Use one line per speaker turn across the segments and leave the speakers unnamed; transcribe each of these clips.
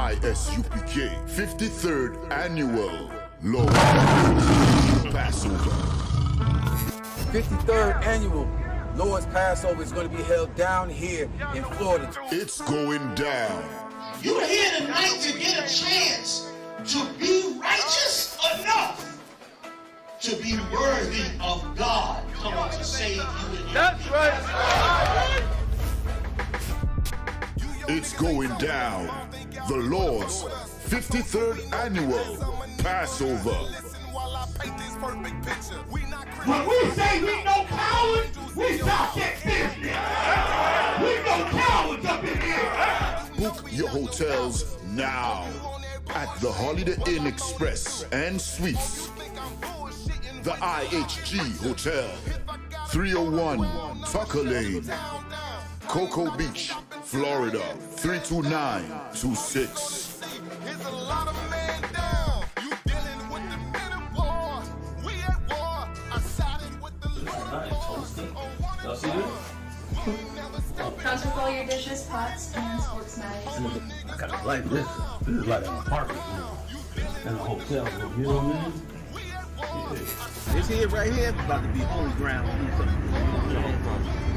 ISUPK 53rd Annual Lord Passover.
53rd Annual Lord's Passover is going to be held down here in Florida.
It's going down.
You're here tonight to get a chance to be righteous enough to be worthy of God coming to save you.
That's right.
It's going down. The Lord's 53rd Annual Passover.
When we say we no cowards, we stop that business. We no cowards up in here.
Book your hotels now at the Holiday Inn Express and Suites. The IHG Hotel, 301 Tucker Lane, Cocoa Beach, Florida, 32926.
Y'all see this?
Comes with all your dishes, pots, and sports knives.
I kind of like this. This is like an apartment and a hotel room. You know what I mean? Yeah.
This here right here is about to be holy ground.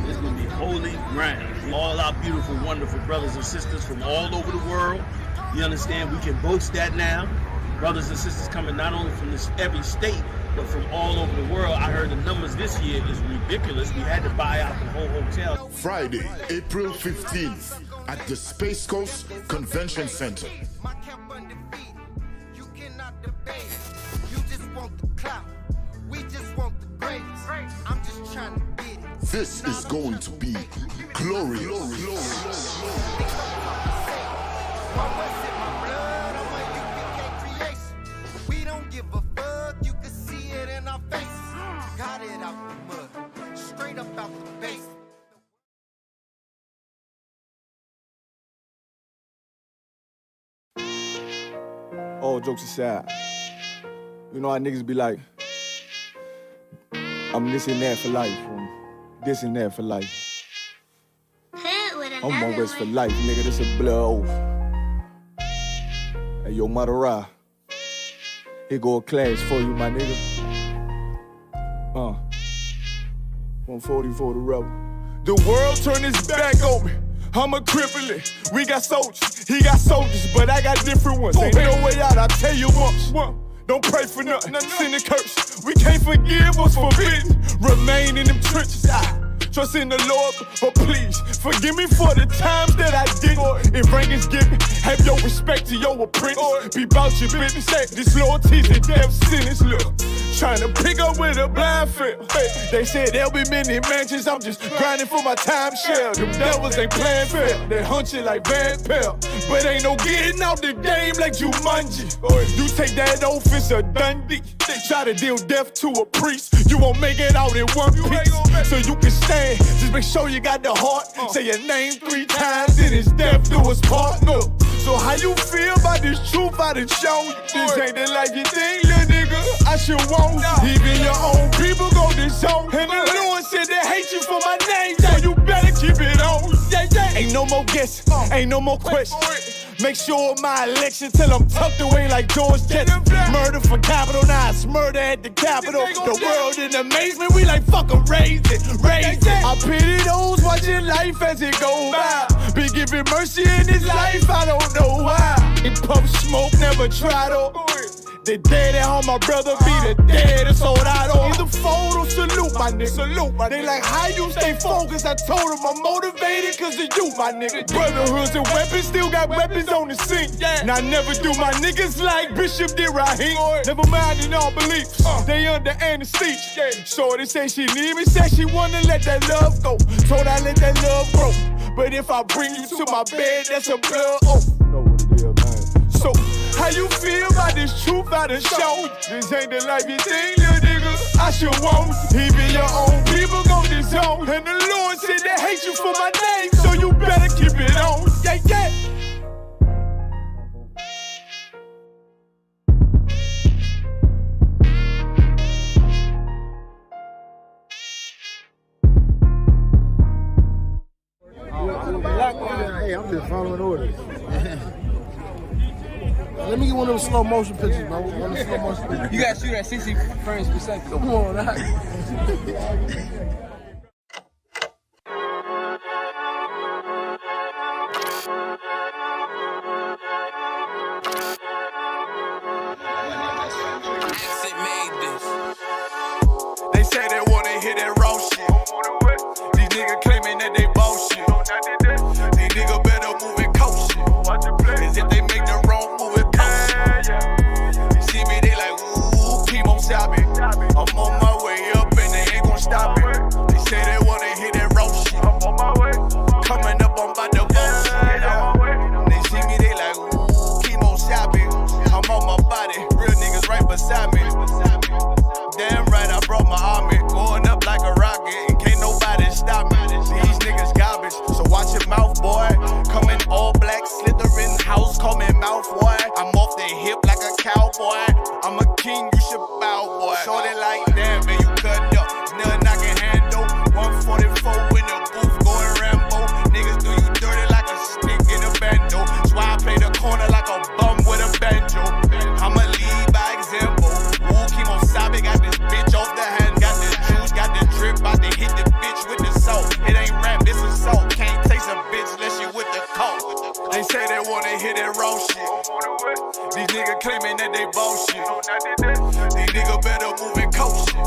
It's going to be holy ground. All our beautiful, wonderful brothers and sisters from all over the world. You understand? We can boast that now. Brothers and sisters coming not only from every state, but from all over the world. I heard the numbers this year is ridiculous. We had to buy out the whole hotel.
Friday, April 15th at the Space Coast Convention Center. This is going to be glorious.
We don't give a fuck, you can see it in our faces. Got it out the mud, straight up out the base.
All jokes aside, you know how niggas be like, I'm this and that for life, this and that for life. I'm on West for life, nigga, this a blood oath. Hey, yo, Madara, here go a class for you, my nigga. 140 for the rebel. The world turned its back on me. I'm a cripple. We got soldiers, he got soldiers, but I got different ones. Ain't no way out, I'll tell you once. Don't pray for nothing, sin and curse. We can't forgive what's forbidden. Remain in them trenches. Trust in the Lord, but please forgive me for the times that I didn't. If rank is given, have your respect to your apprentice. Be about your business. This loyalty's a death sentence. Look, trying to pick up with a blind field. They said there'll be many mansions. I'm just grinding for my time share. Them devils ain't playing fair. They hunt you like Van Pelt, but ain't no getting out the game like Jumanji. You take that oath, it's a Dundee. Try to deal death to a priest, you won't make it out in one piece. So you can stand, just make sure you got the heart. Say your name 3 times, then it's death do us part. No. So how you feel about this truth I done shown you? This ain't the life you think, little nigga, I should want. Even your own people go disown. And the Lord said they hate you for my name, so you better keep it on. Ain't no more guessing, ain't no more questions. Make sure my election till I'm tucked away like George Jetson. Murder for capital, now it's murder at the Capitol. The world in amazement, we like fuck 'em, raise it, raise it. I pity those watching life as it go by. Be giving mercy in this life, I don't know why. In puff smoke, never try to. The dead at home, my brother be the dead, it's all I don't. Either fold or salute, my nigga. Salute, my nigga. They like, how you stay focused? I told them I'm motivated cause of you, my nigga. Brotherhoods and weapons, still got weapons on the scene. And I never do my niggas like Bishop did Raheem. Never mind in all beliefs, they under anesthesia. Shorty say she need me, said she wanna let that love go. Told I let that love grow. But if I bring you to my bed, that's a blood oath. Know what it is, man. So, how you feel about this truth I done shown you? This ain't the life you think, little nigga, I should want. Even your own people go disown. And the Lord said they hate you for my name, so you better keep it on. Yeah, yeah.
Hey, I'm just following orders. Let me get one of those slow motion pictures, man. One of the slow motion pictures.
You gotta shoot at 60 frames per second.
Come on, that.
They say they wanna hear that raw shit. These niggas claiming that they bullshit. These niggas better move and coach shit. Cause if they make the wrong move, it cost shit. You see me, they like, ooh, chemo sabi. I'm on my way up and they ain't gon' stop it. They say they wanna hear that raw shit. Coming up, I'm about to bust shit. They see me, they like, ooh, chemo sabi. I'm on my body, real niggas right beside me. Damn right, I brought my army, going up like a rocket, and can't nobody stop me. These niggas garbage, so watch your mouth, boy. Coming all black, slithering house, call me mouth, boy. I'm off the hip like a cowboy. I'm a king, you should bow, boy. Shorty like that, man, you cut up. Nothing I can handle. 144 in the booth, going Rambo. Niggas do you dirty like a stick in a bando. That's why I play the corner like a bum with a banjo. I'ma lead by example. Ooh, Kimo Sabe got this bitch off the hand, got the juice, got the drip, about to hit the bitch with the salt. It ain't rap, it's assault. Can't taste a bitch unless you with the coke. They say they wanna hear that raw shit. These niggas claiming that they bullshit. These niggas better move and coach shit.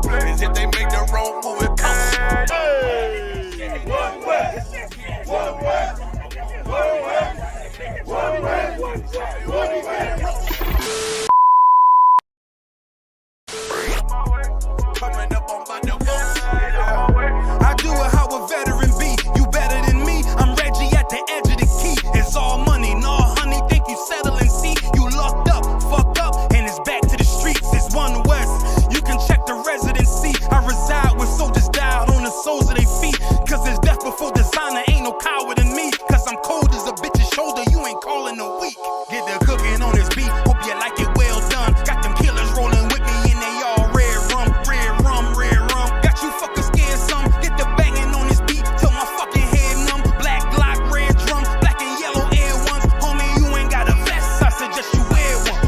Cause if they make the wrong move, it cost shit. One way, one way, one way, one way, one way. Coming up on my divorce.
I do it how a veteran be. You better than me. I'm Reggie at the edge of the key. It's all money, no honey. Think you settle and see. You locked up, fucked up, and it's back to the streets. It's One West. You can check the residency. I reside with soldiers died on the soles of their feet. Cause it's death before designer. Ain't no coward in me. Cause I'm cold as a bitch's shoulder. You ain't calling a week. Get the cooking on this beat. Hope you like it well done. Got them killers rolling with me and they all red rum, red rum, red rum. Got you fuckers scared some. Get the banging on this beat till my fucking head numb. Black Glock, red drum, black and yellow air ones. Homie, you ain't got a vest. I suggest you wear one.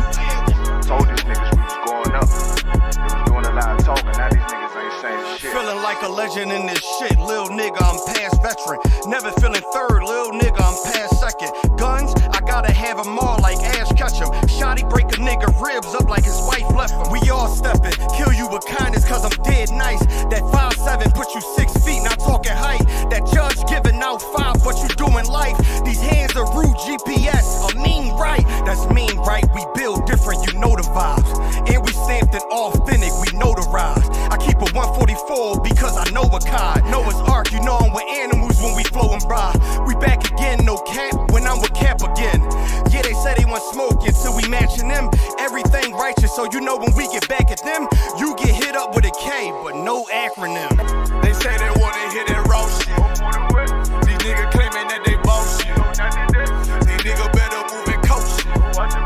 Told these niggas we was going up. They was doing a lot of talking. Now these niggas ain't saying shit.
Feeling like a legend in this shit. Lil nigga, I'm past veteran. Never feeling third. Lil nigga, I'm past second. Guns, I gotta have them all like Ash Ketchum. Shotty break a nigga ribs up like his wife left him. We all stepping. Kill you with kindness cause I'm dead nice. That 5'7" put you 6 feet, not talking height. That judge giving out 5, but you doing life. These hands are rude GPS. A mean right. That's mean right. We build different, you know the vibes. And we stamped it authentic, we notarized. I keep a 144 because I know a kind. Noah's Ark, you know I'm with animals when we flowing by. We back again, no cap, when I'm with Cap again. Yeah, they say they want smoke until we matching them. Everything righteous, so you know when we get back at them, you get hit up with a K, but no acronym.
They say they wanna hear that raw shit. These niggas claiming that they bullshit. These niggas better move and coach shit.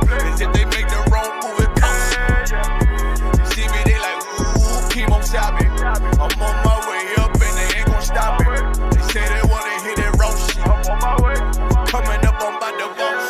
Cause if they make the wrong move, it cost shit. You see me, they like, ooh, chemo sabi. I'm on my way up and they ain't gon' stop it. They say they wanna hear that raw shit. Coming up on my divorce.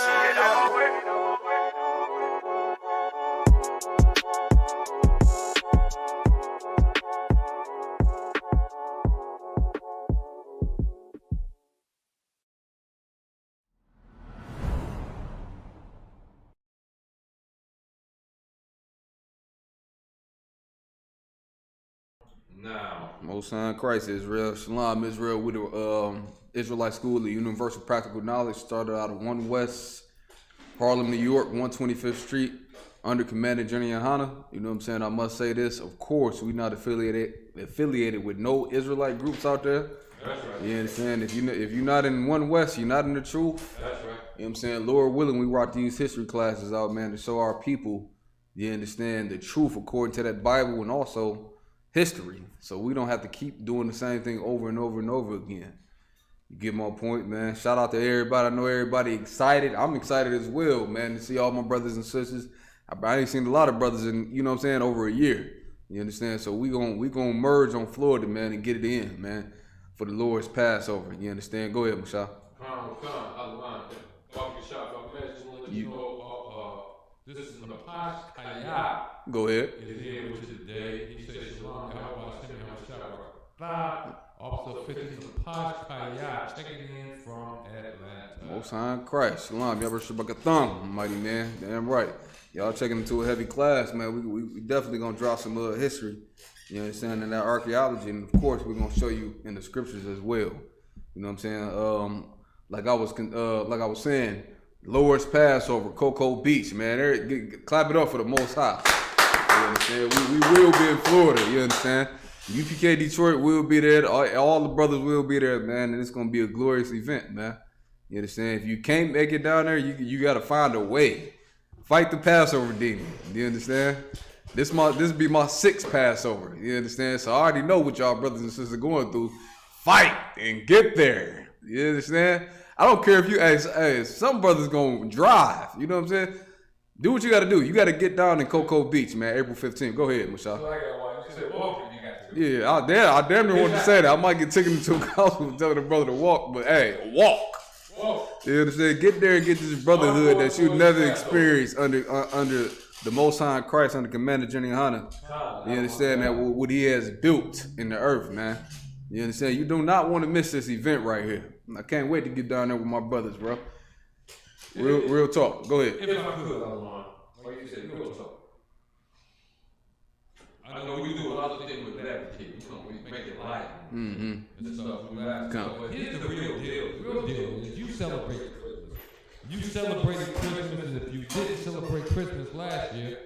Now, Most High Christ, Israel, Shalom, Israel, with the Israelite School of Universal Practical Knowledge, started out of 1 West, Harlem, New York, 125th Street, under Commander Jenny Yohana. You know what I'm saying? I must say this, of course, we're not affiliated with no Israelite groups out there. That's right. You understand? If you're not in 1 West, you're not in the truth. That's right. You know what I'm saying? Lord willing, we rock these history classes out, man, to show our people, you understand, the truth according to that Bible and also history, so we don't have to keep doing the same thing over and over and over again. You get my point, man. Shout out to everybody. I know everybody excited. I'm excited as well, man, to see all my brothers and sisters. I ain't seen a lot of brothers in, you know what I'm saying, over a year. You understand? So we gonna merge on Florida, man, and get it in, man, for the Lord's Passover. You understand? Go ahead, Mashal.
This is the Pash Kaya.
Go ahead.
Is here with you today. He says, Shalom, Yahweh, Hashem, Yahweh, Officer 50 Pash Kaya, checking in from Atlanta.
Most High in Christ. Shalom, Yahweh Shabakatham, mighty man. Damn right. Y'all checking into a heavy class, man. We definitely gonna drop some history. You know what I'm saying? And that archaeology, and of course we're gonna show you in the scriptures as well. You know what I'm saying? Like I was saying, Lord's Passover, Cocoa Beach, man. Clap it up for the Most High. You understand? We will be in Florida. You understand? UPK Detroit will be there. All the brothers will be there, man. And it's gonna be a glorious event, man. You understand? If you can't make it down there, you gotta find a way. Fight the Passover demon. You understand? This be my 6th Passover. You understand? So I already know what y'all brothers and sisters are going through. Fight and get there. You understand? I don't care if you, hey, some brothers gonna drive. You know what I'm saying? Do what you gotta do. You gotta get down in Cocoa Beach, man. April 15th. Go ahead, Mashal. Yeah, I damn near wanted to say that. I might get taken into a council telling the brother to walk, but hey, walk. You understand? Get there and get this brotherhood that you never experienced under the Most High in Christ, under Commander General Hunter. You understand that what he has built in the earth, man. You understand? You do not want to miss this event right here. I can't wait to get down there with my brothers, bro. Real talk. Go ahead.
If I could, like you said, real talk. I know we do a lot of things with that kid. You know, we make it light. And stuff. But here's the real deal. The real deal is you celebrate Christmas. You celebrated Christmas, and if you didn't celebrate Christmas last year,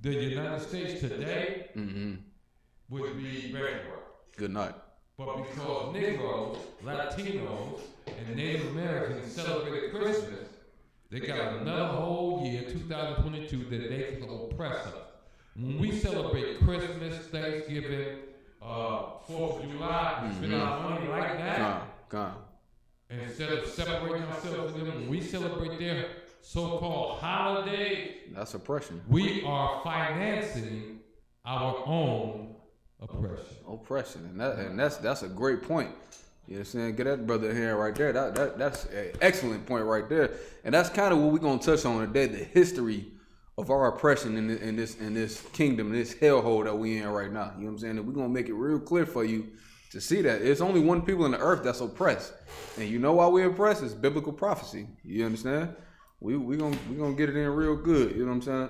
the United States today would be regular.
Good night.
But because Negroes, Latinos, and Native Americans celebrated Christmas, they got another whole year, 2022, that they can oppress us. When we celebrate Christmas, Thanksgiving, 4th of July, we spend our money like that. And instead of separating ourselves from them, when we celebrate their so-called holiday,
that's oppression.
We are financing our own oppression.
And that's a great point. You know what I'm saying? Get that brother here right there. That's an excellent point right there. And that's kind of what we're gonna touch on today, the history of our oppression in this kingdom, in this hellhole that we in right now. You know what I'm saying? And we're gonna make it real clear for you to see that it's only one people on the earth that's oppressed. And you know why we oppressed? It's biblical prophecy. You understand? We gonna get it in real good. You know what I'm saying?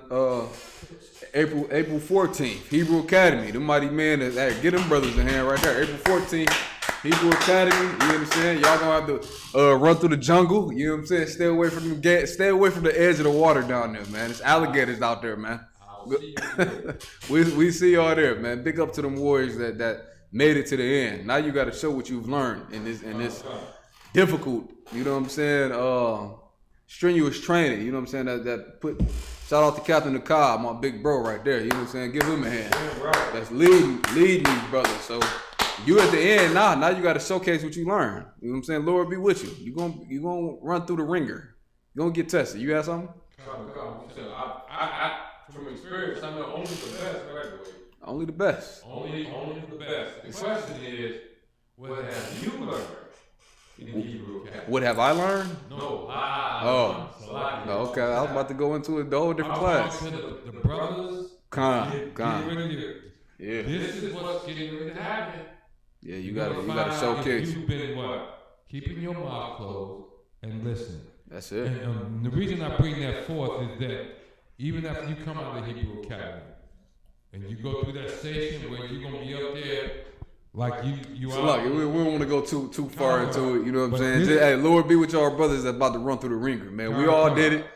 April 14th, Hebrew Academy. The mighty man get them brothers in hand right there. April 14th, Hebrew Academy. You understand? Y'all gonna have to run through the jungle. You know what I'm saying? Stay away from the edge of the water down there, man. There's alligators out there, man. we see y'all there, man. Big up to them warriors that made it to the end. Now you got to show what you've learned in this difficult. You know what I'm saying? Strenuous training. You know what I'm saying? Shout out to Captain Nakab, my big bro right there. You know what I'm saying? Give him a hand. That's leading these brothers. So you at the end now you got to showcase what you learned. You know what I'm saying? Lord be with you. You gonna run through the ringer. You gonna get tested. You got something?
I from experience, I know only the best graduate.
Only the best.
Only the best. The question is, what have you learned in Hebrew Academy?
What have I learned?
No.
Okay. I was about to go into a whole different class.
The brothers.
Yeah.
This is what's getting ready to happen.
Yeah, you gotta showcase.
You've been what? Keeping your mouth closed and listening.
That's it.
And the reason I bring that forth is that even after you come out of the Hebrew Academy and you go through that station where you're gonna be up there like you
so look, we don't want to go too far into it. You know what I'm saying? Hey, Lord be with y'all brothers that's about to run through the ringer, man. We all did it.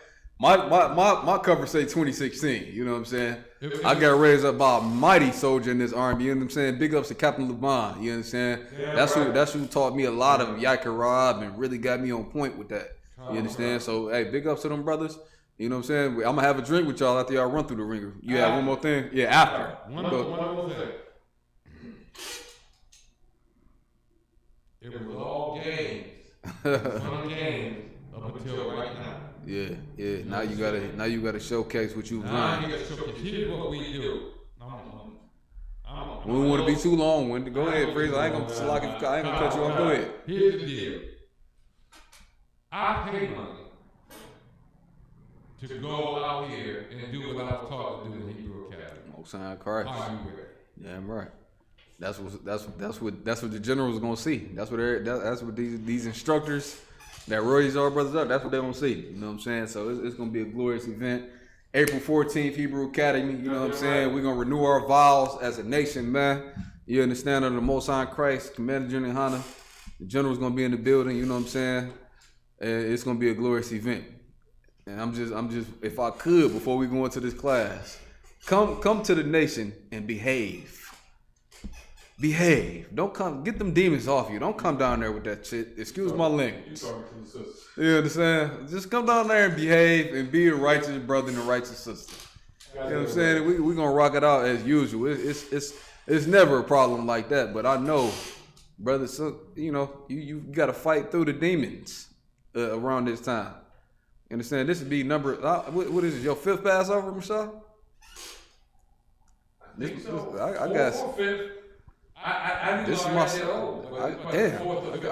My cover say 2016. You know what I'm saying? I got raised up by a mighty soldier in this army. You know what I'm saying? Big ups to Captain LeBron. You understand? That's who taught me a lot of Yakarab and really got me on point with that. You understand? So hey, big ups to them brothers. You know what I'm saying? I'm gonna have a drink with y'all after y'all run through the ringer. You have one more thing? Yeah, after.
One more thing. It was all games. Fun games up until right now.
Yeah. Now you gotta showcase what you've learned.
Here's what we do.
We don't want to be too long winded. Go ahead, Fraser. I ain't gonna cut you off. Go ahead.
Here's the deal. I pay money to go out here and do what I was taught to do in Hebrew Academy.
Most High Christ.
Are you ready?
Damn right. That's what the general's gonna see. That's what these instructors that Roy's our brothers up. That's what they're gonna see. You know what I'm saying? So it's gonna be a glorious event. April 14th, Hebrew Academy. You know what I'm saying? We're gonna renew our vows as a nation, man. You understand? Under the Most High Christ, Commander General Hanna, the general's gonna be in the building. You know what I'm saying? And it's gonna be a glorious event. And I'm just, if I could, before we go into this class, come to the nation and behave. Behave. Don't come. Get them demons off you. Don't come down there with that shit. Excuse my language. You understand? Just come down there and behave and be a righteous brother and a righteous sister. You know what I'm saying? We gonna rock it out as usual. It's never a problem like that. But I know, brother, so you know you gotta fight through the demons around this time. You understand? This would be number. What is it? Your 5th Passover, Michelle? I got. This is my.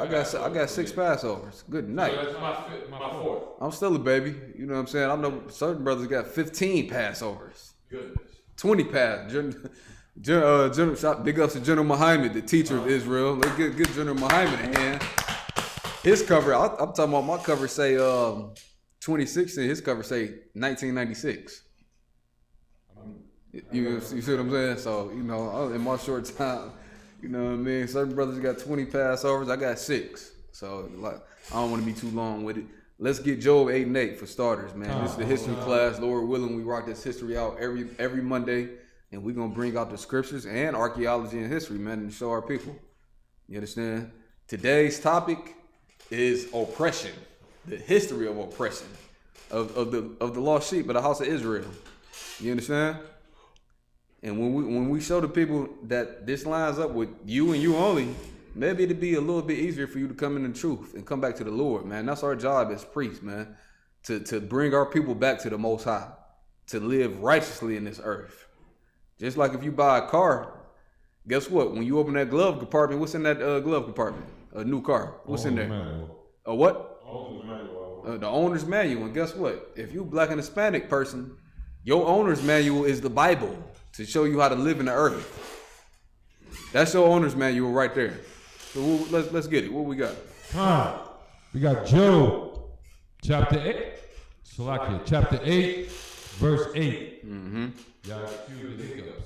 I got 6 Passovers. Good night.
So that's my 4th.
I'm still a baby. You know what I'm saying? I know certain brothers got 15 Passovers.
Goodness.
20 pass. Big ups to General Muhammad, the teacher of Israel. Let's get General Muhammad in hand. His cover. I'm talking about my cover say 2016. His cover say 1996. You see what I'm saying? So you know, in my short time. You know what I mean? Certain brothers got 20 Passovers. I got 6. So like, I don't want to be too long with it. Let's get Job 8 and 8 for starters, man. This is the history class. Lord willing, we rock this history out every Monday. And we're going to bring out the scriptures and archaeology and history, man, and show our people. You understand? Today's topic is oppression. The history of oppression of the lost sheep of the house of Israel. You understand? And when we show the people that this lines up with you and you only, maybe it'd be a little bit easier for you to come in the truth and come back to the Lord, man. That's our job as priests, man, to bring our people back to the Most High, to live righteously in this earth. Just like if you buy a car, guess what? When you open that glove compartment, what's in that glove compartment? A new car. What's in there?
Manual.
A what?
Owner's manual.
The owner's manual. And guess what? If you black and Hispanic person, your owner's manual is the Bible. To show you how to live in the earth. That's your owner's manual right there. So let's get it. What we got?
We got Job, chapter 8. Salakia, chapter 8, verse 8.
Mm-hmm.
Y'all excuse the hiccups.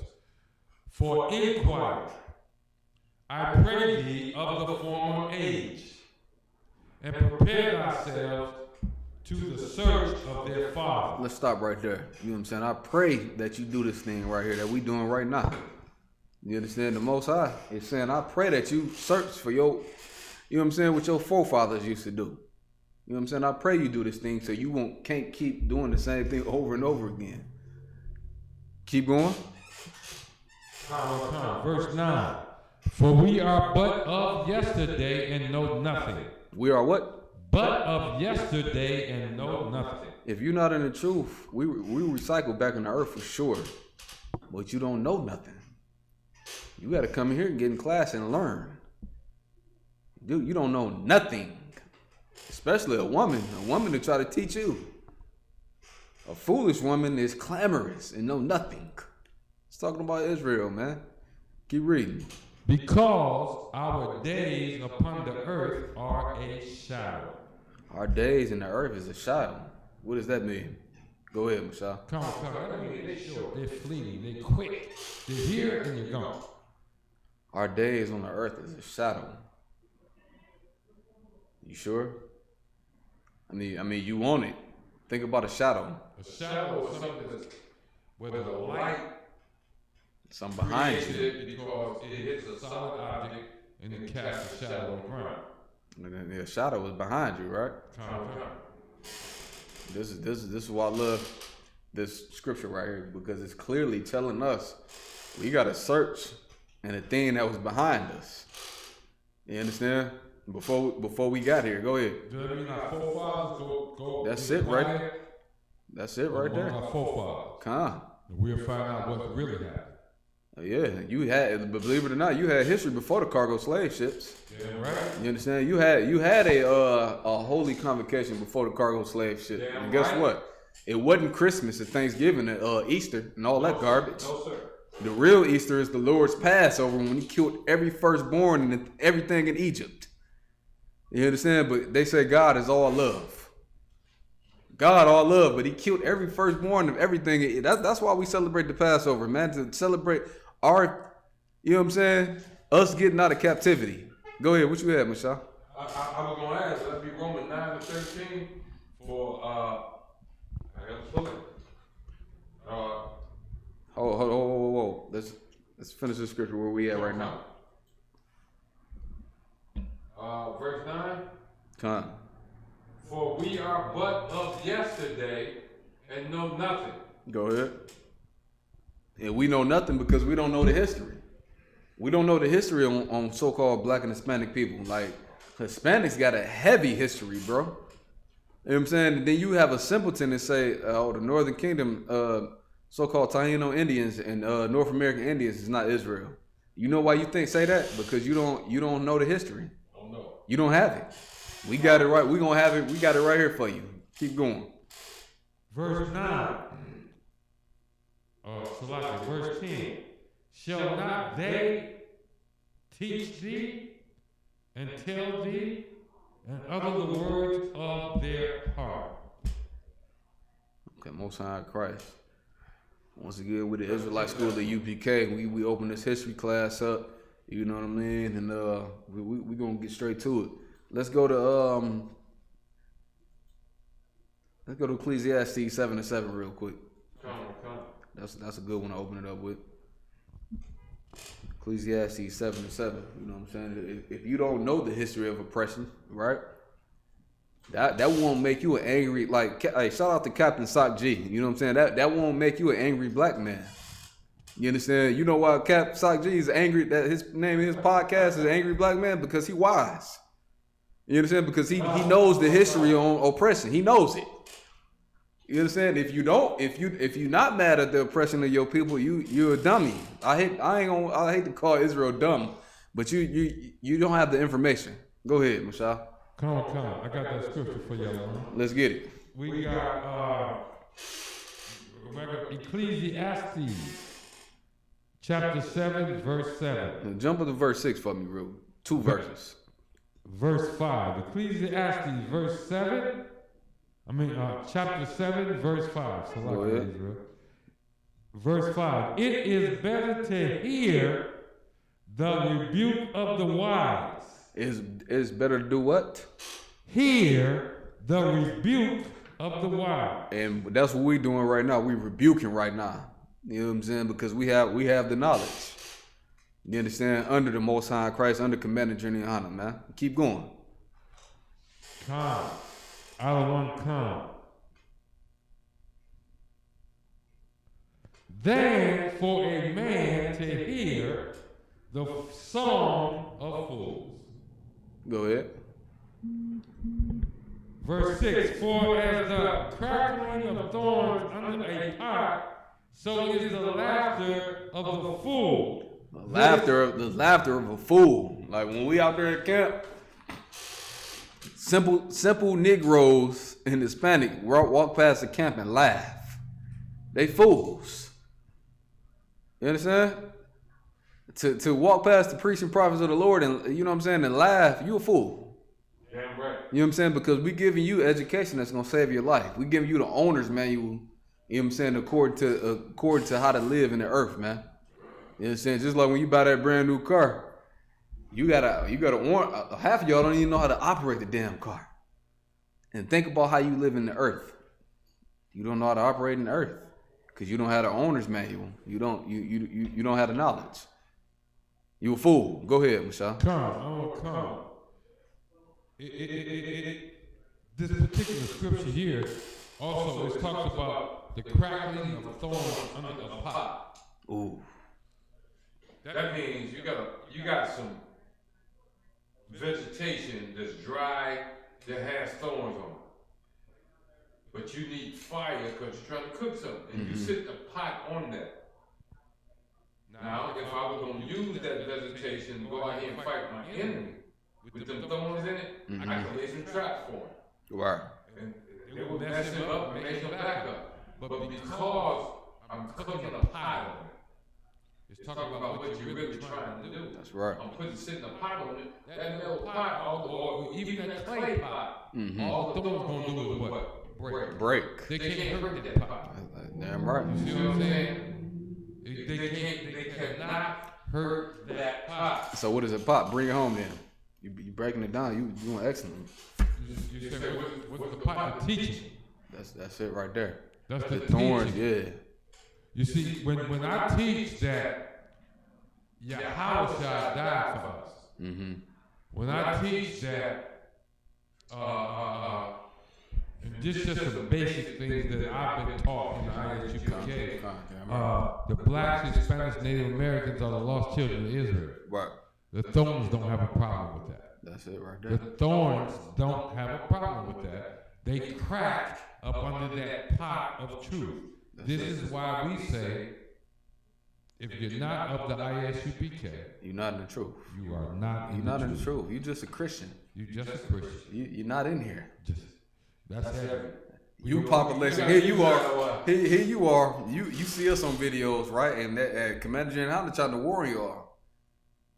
For inquire, I pray thee of the former age, and prepare thyself to the search of their father.
Let's stop right there. You know what I'm saying? I pray that you do this thing right here that we doing right now. You understand? The Most High is saying, I pray that you search for your, you know what I'm saying, what your forefathers used to do. You know what I'm saying? I pray you do this thing so you can't keep doing the same thing over and over again. Keep going.
Verse 9. For we are but of yesterday and know nothing.
We are what?
But of yesterday and know nothing.
If you're not in the truth, we recycle back in the earth for sure. But you don't know nothing. You got to come in here and get in class and learn. Dude, you don't know nothing. Especially a woman to try to teach you. A foolish woman is clamorous and know nothing. It's talking about Israel, man. Keep reading.
Because our days upon the earth are a shadow.
Our days in the earth is a shadow. What does that mean? Go ahead, Michelle.
Come on. I mean, they're short, they're fleeting, they're quick. They're here and you're gone.
Our days on the earth is a shadow. You sure? I mean, you want it. Think about a shadow.
A shadow is something that's where the light
something behind you.
It because it hits a solid object and it casts a shadow on the ground.
And then the shadow is behind you, right? This is why I love this scripture right here, because it's clearly telling us we gotta search in the thing that was behind us. You understand? Before we got here, go ahead.
Does that mean our forefathers go?
That's it, right? That's it, right there.
Our forefathers.
Come.
We'll find out what really happened.
Yeah, you had, believe it or not, you had history before the cargo slave ships.
Yeah, right.
You understand? You had a holy convocation before the cargo slave ship.
Yeah,
and guess
right.
what? It wasn't Christmas and Thanksgiving and Easter and all that garbage.
No, sir.
The real Easter is the Lord's Passover when he killed every firstborn and everything in Egypt. You understand? But they say God is all love. God all love, but he killed every firstborn of everything. That's why we celebrate the Passover, man, to celebrate our, you know what I'm saying, us getting out of captivity. Go ahead, what you had, Michelle?
I was going to ask, that'd be Romans 9-13 for, I got to pull it.
Whoa. Let's finish the scripture where we at right now.
Verse 9.
Come on.
For we are but of yesterday and know nothing.
Go ahead. And we know nothing because we don't know the history. We don't know the history on so-called black and Hispanic people. Like, Hispanics got a heavy history, bro. You know what I'm saying? And then you have a simpleton that say, the Northern Kingdom, so-called Taino Indians and North American Indians is not Israel. You know why you say that? Because you don't know the history.
Oh, no.
You don't have it. We got it right. We gonna have it. We got it right here for you. Keep going.
Verse 9. Verse 10. Shall not they teach thee and tell thee and utter the words of their heart?
Okay, Most High Christ. Once again, with the Israelite School of UPK, we open this history class up. You know what I mean? And we gonna get straight to it. Let's go to Ecclesiastes 7:7 real quick.
Come.
That's a good one to open it up with. Ecclesiastes 7:7. You know what I'm saying? If you don't know the history of oppression, right? That won't make you an angry, like, hey, shout out to Captain Sock G. You know what I'm saying? That won't make you an angry black man. You understand? You know why Cap Sock G is angry? That his name in his podcast is Angry Black Man, because he wise. You understand? Because he knows the history on oppression. He knows it. You understand? If you're not mad at the oppression of your people, you're a dummy. I hate to call Israel dumb, but you don't have the information. Go ahead, Michelle.
Come. I got that scripture for y'all.
Let's get it.
We got Ecclesiastes chapter 7, verse 7.
Now jump to verse 6 for me, real. 2 verses.
Verse 5. Ecclesiastes verse 7. Chapter 7, verse 5. So
go ahead.
Israel. Verse 5. It is better to hear the rebuke of the wise.
It's better to do what?
Hear the rebuke of the wise.
And that's what we're doing right now. We're rebuking right now. You know what I'm saying? Because we have the knowledge. You understand? Under the Most High Christ, under Commander Journey and Honor, man. Keep going.
Come. Out of one come. Than for a man to hear the song of fools.
Go ahead.
Verse 6. For as the crackling of thorns under a pot, so is the laughter of the fool.
The laughter of a fool. Like when we out there at camp, simple Negroes and Hispanic walk past the camp and laugh. They fools. You understand? To walk past the priests and prophets of the Lord and, you know what I'm saying, and laugh, you a fool.
Damn right.
You know what I'm saying? Because we giving you education that's gonna save your life. We giving you the owner's manual, you know what I'm saying, according to how to live in the earth, man. You know what I'm saying? Just like when you buy that brand new car, you gotta warn, half of y'all don't even know how to operate the damn car. And think about how you live in the earth. You don't know how to operate in the earth because you don't have the owner's manual. You don't have the knowledge. You a fool. Go ahead, Michelle.
Come. This particular scripture here also it talks about the crackling of thorns under the pot.
Ooh.
That means you got some vegetation that's dry that has thorns on it. But you need fire because you're trying to cook something. And you sit the pot on that. Now, if I was going to use that vegetation to go out here and fight my enemy with them thorns in it, I can lay some traps for him.
Right.
And they will mess him up and make him back up. But because I'm cooking a pot on it, it's talking about what you're really trying to do.
That's right.
I'm sitting a pot on it. That little pot, or even that clay pot, all the thorns gonna do is what?
Break.
They can't hurt that pot.
Damn right.
You see what I'm saying? They cannot hurt that pot.
So what is a pot? Bring it home then. You breaking it down. You doing excellent.
You say what's the pot? The teaching.
That's it right there.
That's the
thorns.
teaching.
Yeah.
You see, when I teach that Yahweh died for us, when I teach that, and this is just some basic things that I've been taught in the ISUPK, the blacks, Hispanics, Native Americans are the lost children of Israel.
Right.
The thorns don't have a problem with that.
That's it right there.
The thorns don't have a problem with that. They crack up under that pot of truth. This is why we say, if you're not of the ISUPK,
you're not in the truth.
You are not.
You're not in the truth. You're just a Christian.
You're just a Christian.
You're not in here.
That's heavy.
You population. Here you are. Here you are. You see us on videos, right? And that Commander General trying to warn y'all.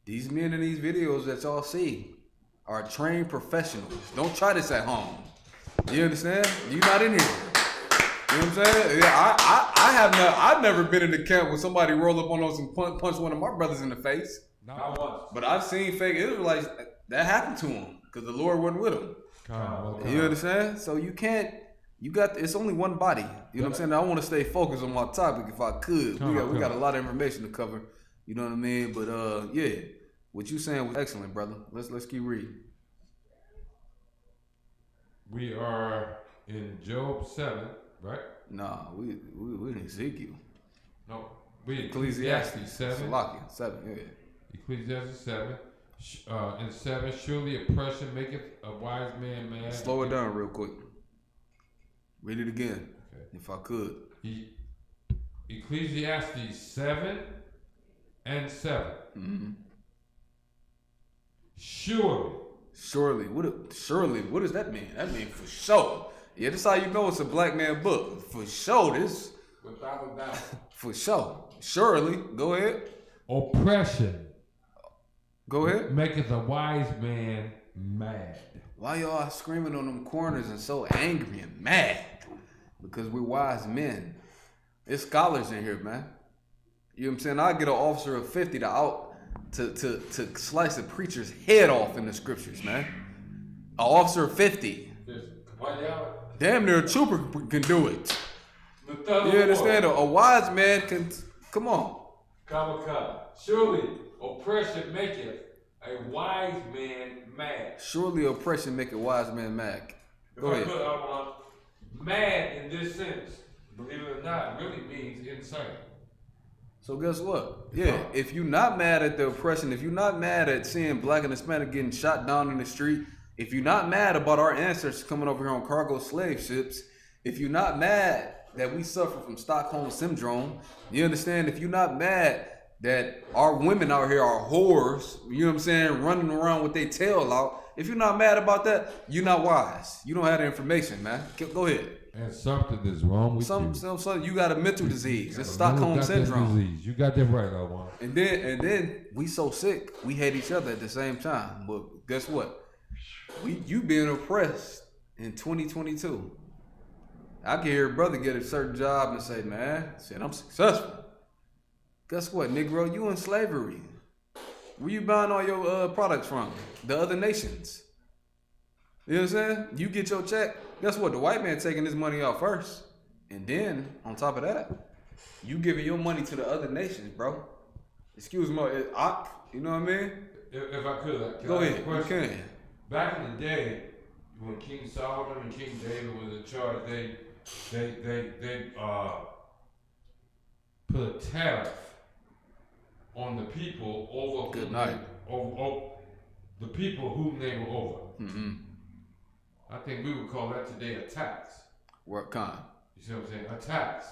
These men in these videos that y'all see are trained professionals. Don't try this at home. You understand? You're not in here. You know what I'm saying? Yeah, I've never been in the camp where somebody roll up on us and punch one of my brothers in the face.
Not once.
But I've seen fake Israelites that happened to them because the Lord wasn't with them. You understand? So you can't. It's only one body. You know what I'm saying? I want to stay focused on my topic if I could. We got a lot of information to cover. You know what I mean? But yeah, what you saying was excellent, brother. Let's keep reading.
We are in Job 7, right?
Nah, we in Ezekiel.
No, we Ecclesiastes 7.
Salakia 7, yeah.
Ecclesiastes 7. In 7, surely oppression maketh a wise man mad.
Slow it down real quick. Read it again, if I could.
Ecclesiastes 7 and 7. Surely. What does that mean? That means for sure. Yeah, that's how you know it's a black man book. For sure, this. Without a doubt. For sure. Surely. Go ahead. Oppression.
Go ahead.
Maketh a wise man mad.
Why y'all screaming on them corners and so angry and mad? Because we're wise men. There's scholars in here, man. You know what I'm saying? I get an officer of 50 to slice a preacher's head off in the scriptures, man. An officer of 50. Damn near a trooper can do it. You understand? A wise man can. Come on.
Surely oppression maketh a wise man mad.
Surely oppression make a wise man mad. Go ahead.
Mad in this sense, believe it or not, really means insane.
So guess what? Yeah, if you're not mad at the oppression, if you're not mad at seeing black and Hispanic getting shot down in the street, if you're not mad about our ancestors coming over here on cargo slave ships, if you're not mad that we suffer from Stockholm Syndrome, you understand? If you're not mad that our women out here are whores, you know what I'm saying, running around with their tail out, if you're not mad about that, you're not wise. You don't have the information, man. Go ahead.
And something is wrong with you.
You got a mental disease. It's Stockholm Syndrome.
You got that right, Alwan.
And then we so sick, we hate each other at the same time. But guess what? You being oppressed in 2022. I can hear a brother get a certain job and say, man, I'm successful. Guess what, Negro? You in slavery. Where you buying all your products from? The other nations. You know what I'm saying? You get your check. Guess what? The white man taking his money out first. And then, on top of that, you giving your money to the other nations, bro. Excuse me, you know what I mean?
If I could,
go ahead. You can.
Back in the day, when King Solomon and King David was in charge, they put a tariff on the people over the people whom they were over.
Mm-hmm.
I think we would call that today a tax.
What kind?
You see what I'm saying? A tax.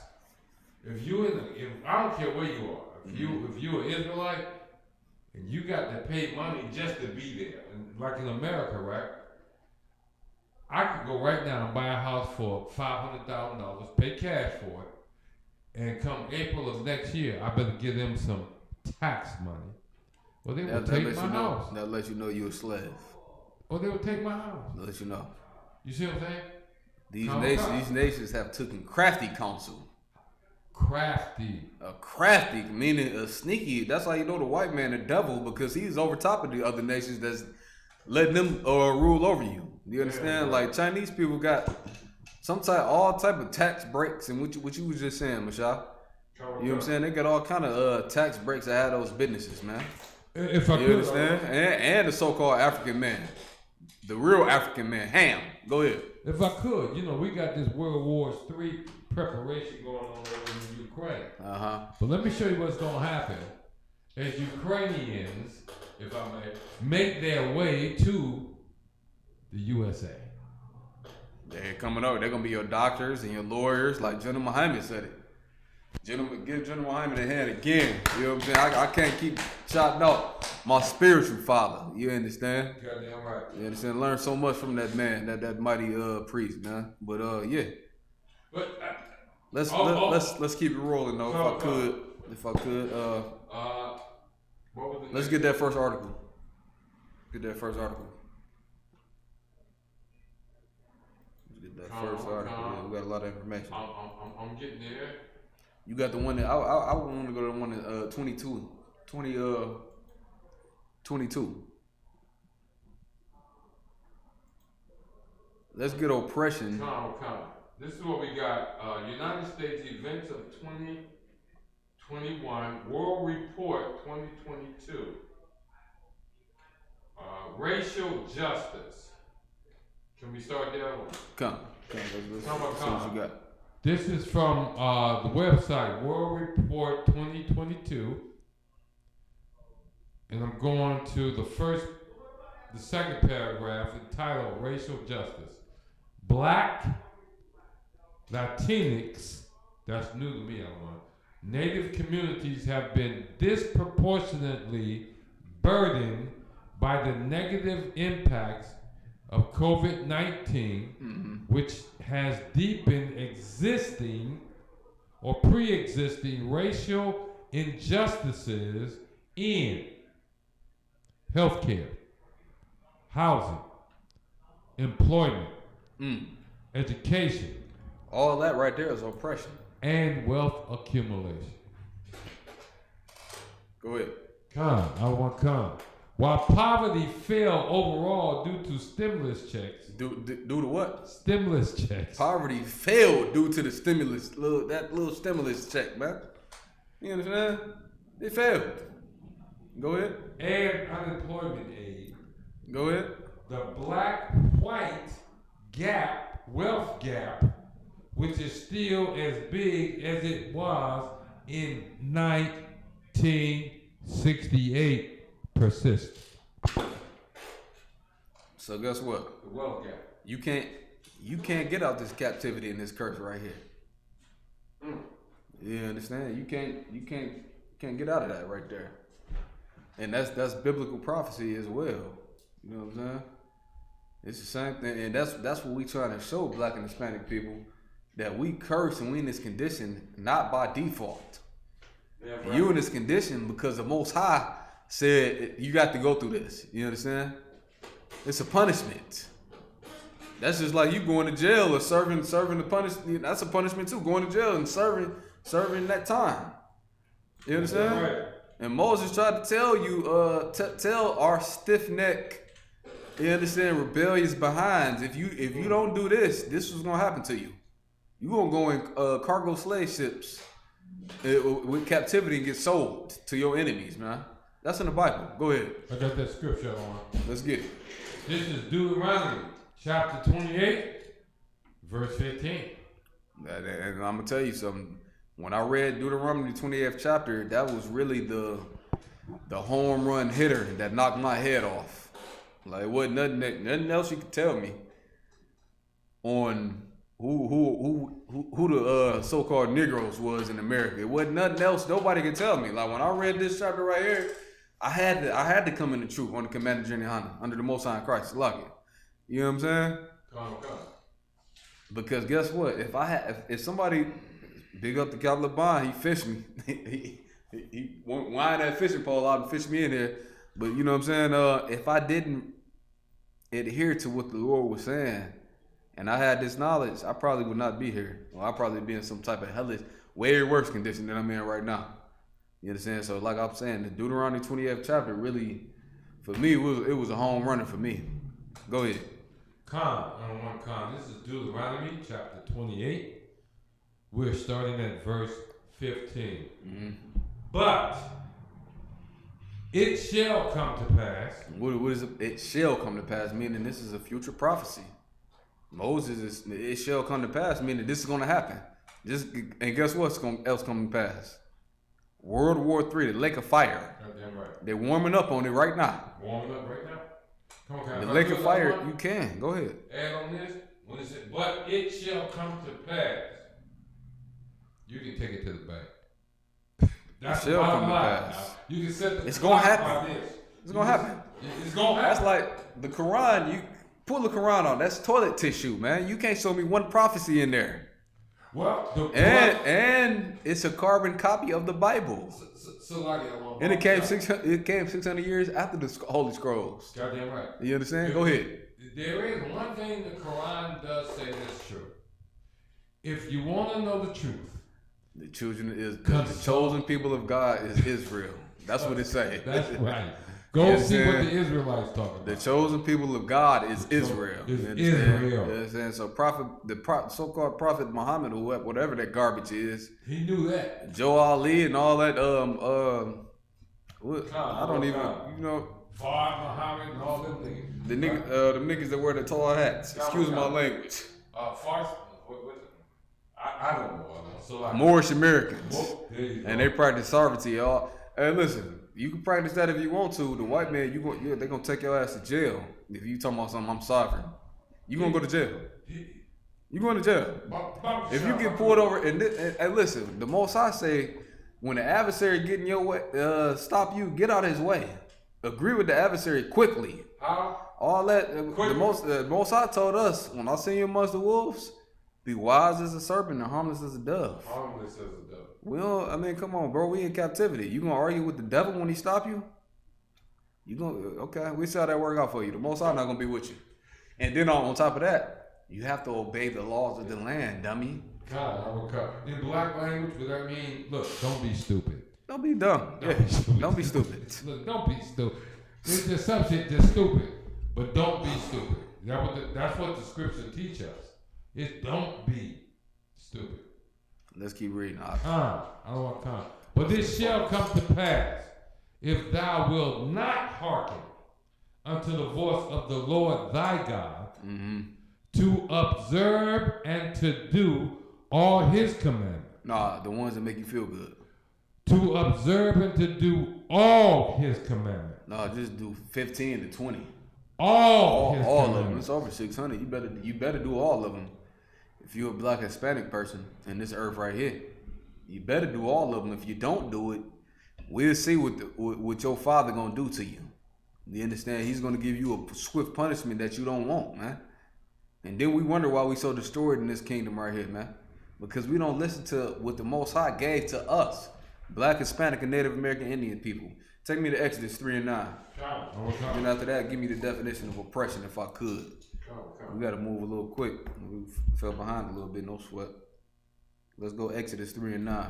If I don't care where you are, if you're an Israelite and you got to pay money just to be there, and like in America, right? I could go right now and buy a house for $500,000, pay cash for it, and come April of next year, I better give them some tax money. Well, they will take my house.
That lets you know you're a slave.
Or they will take my house.
That lets you know.
You see what I'm saying?
These nations have taken crafty counsel.
Crafty.
A crafty, meaning a sneaky. That's how you know the white man, the devil, because he's over top of the other nations that's letting them rule over you. You understand? Like Chinese people got all type of tax breaks, and what you was just saying, Mashal. You know what I'm saying? They got all kind of tax breaks that had those businesses, man.
If I
you understand? And the so-called African man, the real African man, Ham. Go ahead.
If I could, we got this World War III preparation going on over in Ukraine. But let me show you what's going to happen as Ukrainians, if I may, make their way to the USA.
They're coming over. They're going to be your doctors and your lawyers, like General Muhammad said it. Give General Muhammad a hand again. You know what I'm saying? I can't keep shouting out my spiritual father. You understand?
Goddamn right.
You understand? Learn so much from that man, that mighty priest, man. But yeah.
But
let's keep it rolling though. If I could.
What was the
let's get that first article. Let's get that first article. Yeah, we got a lot of information.
I'm getting there.
You got the one that I want to go to the one that 22. Let's get oppression.
This is what we got. United States events of 2021, World Report 2022. Racial justice. Can we start there?
Come. Let's see what you got.
This is from the website, World Report 2022. And I'm going to the second paragraph entitled Racial Justice. Black, Latinx, that's new to me, Native communities have been disproportionately burdened by the negative impacts of COVID-19, which has deepened existing or pre-existing racial injustices in healthcare, housing, employment, education.
All that right there is oppression.
And wealth accumulation.
Go ahead.
I want come. While poverty fell overall due to stimulus checks.
Due to what?
Stimulus checks.
Poverty failed due to the stimulus, that little stimulus check, man. You understand? It failed. Go ahead.
And unemployment aid.
Go ahead.
The black-white gap, wealth gap, which is still as big as it was in 1968. Persist.
So guess what?
The wealth gap.
You can't get out this captivity and this curse right here. You understand? You can't get out of that right there. And that's biblical prophecy as well. You know what I'm saying? It's the same thing, and that's what we trying to show Black and Hispanic people, that we curse and we in this condition not by default. Yeah, right. You in this condition because the Most High said you got to go through this. You understand? It's a punishment. That's just like you going to jail or serving the punishment. That's a punishment too. Going to jail and serving that time. You understand? Right. And Moses tried to tell you, tell our stiff neck, you understand, rebellious behinds. If you don't do this, this was gonna happen to you. You gonna go in cargo slave ships with captivity and get sold to your enemies, man. That's in the Bible. Go ahead.
I got that scripture on.
Let's get it.
This is Deuteronomy chapter 28, verse 15.
And I'm gonna tell you something. When I read Deuteronomy 28th chapter, that was really the home run hitter that knocked my head off. Like it wasn't nothing else you could tell me on who the so-called Negroes was in America. It wasn't nothing else. Nobody could tell me. Like when I read this chapter right here, I had to come in the truth on the Commander Jenny Honda under the Most High in Christ. Like it. You know what I'm saying?
Come.
Because guess what? If somebody big up the Cowboy Bond, he fished me. he wind that fishing pole out and fished me in here. But you know what I'm saying? If I didn't adhere to what the Lord was saying, and I had this knowledge, I probably would not be here. Well, I'd probably be in some type of hellish, way worse condition than I'm in right now. You understand? So like I'm saying, the Deuteronomy 28th chapter really, for me, it was a home runner for me. Go ahead.
This is Deuteronomy chapter 28. We're starting at verse 15.
Mm-hmm.
But it shall come to pass.
What is it? It shall come to pass, meaning this is a future prophecy. It shall come to pass, meaning this is going to happen. And guess what's else coming to pass? World War III, the lake of fire.
Goddamn right.
They're warming up on it right now.
Warming up right now? Come on,
The lake of fire, you can. Go ahead.
Add on this. When it says, but it shall come to pass. You can take it to the bank. That's
It shall come to pass.
Now, you can set the
It's going to
clock
happen.
by this.
It's going to happen.
It's going to happen.
That's like the Quran. You pull the Quran on. That's toilet tissue, man. You can't show me one prophecy in there.
Well,
and it's a carbon copy of the Bible. And it came 600 years after the Holy Scrolls.
Goddamn right.
You understand? Go ahead.
There is one thing the Quran does say that's true. If you want to know the truth,
the chosen people of God is Israel. That's what it says.
That's right. Go see what the Israelites talking about.
The chosen people of God is Israel.
Israel.
You understand? So so-called Prophet Muhammad or whatever that garbage is.
He knew that.
Joe Ali and all that. I don't even.
Fard Muhammad and all them niggas.
The niggas that wear the tall hats. Excuse my language.
I don't know. So
Moorish Americans. And they practice sovereignty, y'all. Hey, listen. You can practice that if you want to. The white man, they're gonna take your ass to jail if you talking about something. I'm sovereign. You gonna go to jail. You going to jail. If you get pulled over, and listen, the Most High say, when the adversary get in your way, stop you, get out of his way. Agree with the adversary quickly.
How?
All that. The Most High told us, when I send you amongst the wolves, be wise as a serpent and harmless as a dove.
Harmless as a dove.
Come on, bro. We in captivity. You gonna argue with the devil when he stop you? Okay, we see how that work out for you. The Most High not gonna be with you. And then on top of that, you have to obey the laws of the land, dummy.
In black language, would that mean, look, don't be stupid.
Don't be dumb. Don't be stupid.
Look, don't be stupid. It's just some shit that's stupid, but don't be stupid. That's what the scripture teach us. It's don't be stupid.
Let's keep reading.
But this shall come to pass, if thou wilt not hearken unto the voice of the Lord thy God, to observe and to do all his commandments.
Nah, the ones that make you feel good.
To observe and to do all his commandments.
Nah, just do 15 to 20.
All
of them. It's over 600. You better do all of them. If you're a black Hispanic person in this earth right here, you better do all of them. If you don't do it, we'll see what your father gonna do to you. You understand? He's gonna give you a swift punishment that you don't want, man. And then we wonder why we so destroyed in this kingdom right here, man. Because we don't listen to what the Most High gave to us, black, Hispanic, and Native American Indian people. Take me to Exodus 3 and 9. And after that, give me the definition of oppression if I could. We got to move a little quick. We fell behind a little bit, no sweat. Let's go Exodus 3 and 9.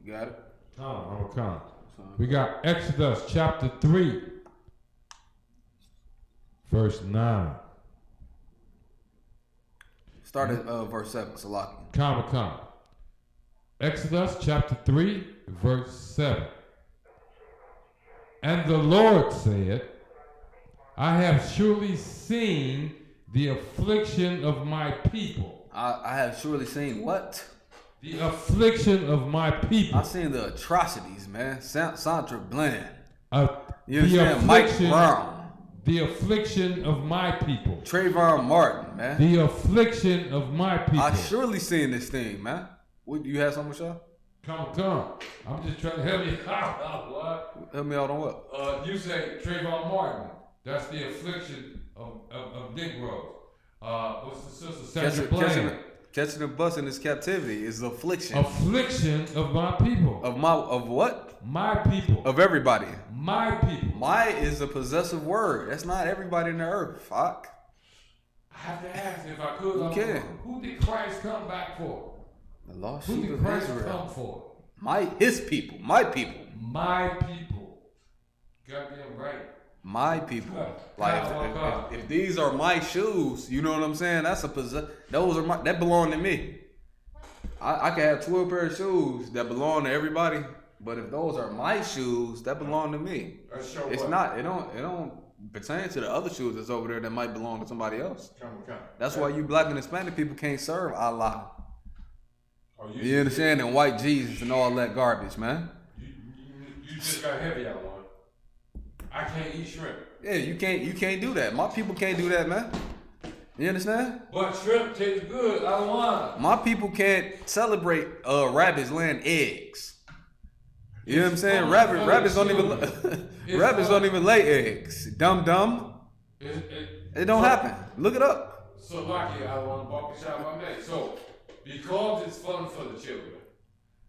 You got it?
Okay. We got Exodus chapter 3. Verse 9.
Start at verse 7, Salaki.
Come. Exodus chapter 3, verse 7. And the Lord said, I have surely seen the affliction of my people.
I have surely seen what?
The affliction of my people.
I've seen the atrocities, man. Sandra Bland.
You
understand? Mike Brown.
The affliction of my people.
Trayvon Martin, man.
The affliction of my people.
I surely seen this thing, man. What, you have something, Michelle?
Come. I'm just trying to help you out. What?
Help me out on what?
You say Trayvon Martin. That's the affliction of Negroes. What's the sister? Sandra Bland.
Catching and busting his captivity is affliction.
Affliction of my people.
Of what?
My people.
Of everybody.
My people.
My is a possessive word. That's not everybody in the earth. Fuck.
I have to ask if I could.
You can.
Who did Christ come back for?
The lost
Who
sheep
did
of
Christ
Israel.
come for?
His people. My people.
My people. Goddamn right.
My people. Like if these are my shoes, you know what I'm saying? That's a those are that belong to me. I can have 12 pair of shoes that belong to everybody, but if those are my shoes, that belong to me. It's not. It don't pertain to the other shoes that's over there that might belong to somebody else. That's why you black and Hispanic people can't serve Allah. You understand? And white Jesus and all that garbage, man.
You just got heavy on one. I can't eat shrimp.
Yeah, you can't do that. My people can't do that, man. You understand?
But shrimp tastes good. I don't want it.
My people can't celebrate rabbits laying eggs. You know what I'm saying? Rabbits don't even lay eggs. Dumb. It don't happen. Look it up.
So lucky I don't want to walk the shop I made. So because it's fun for the children,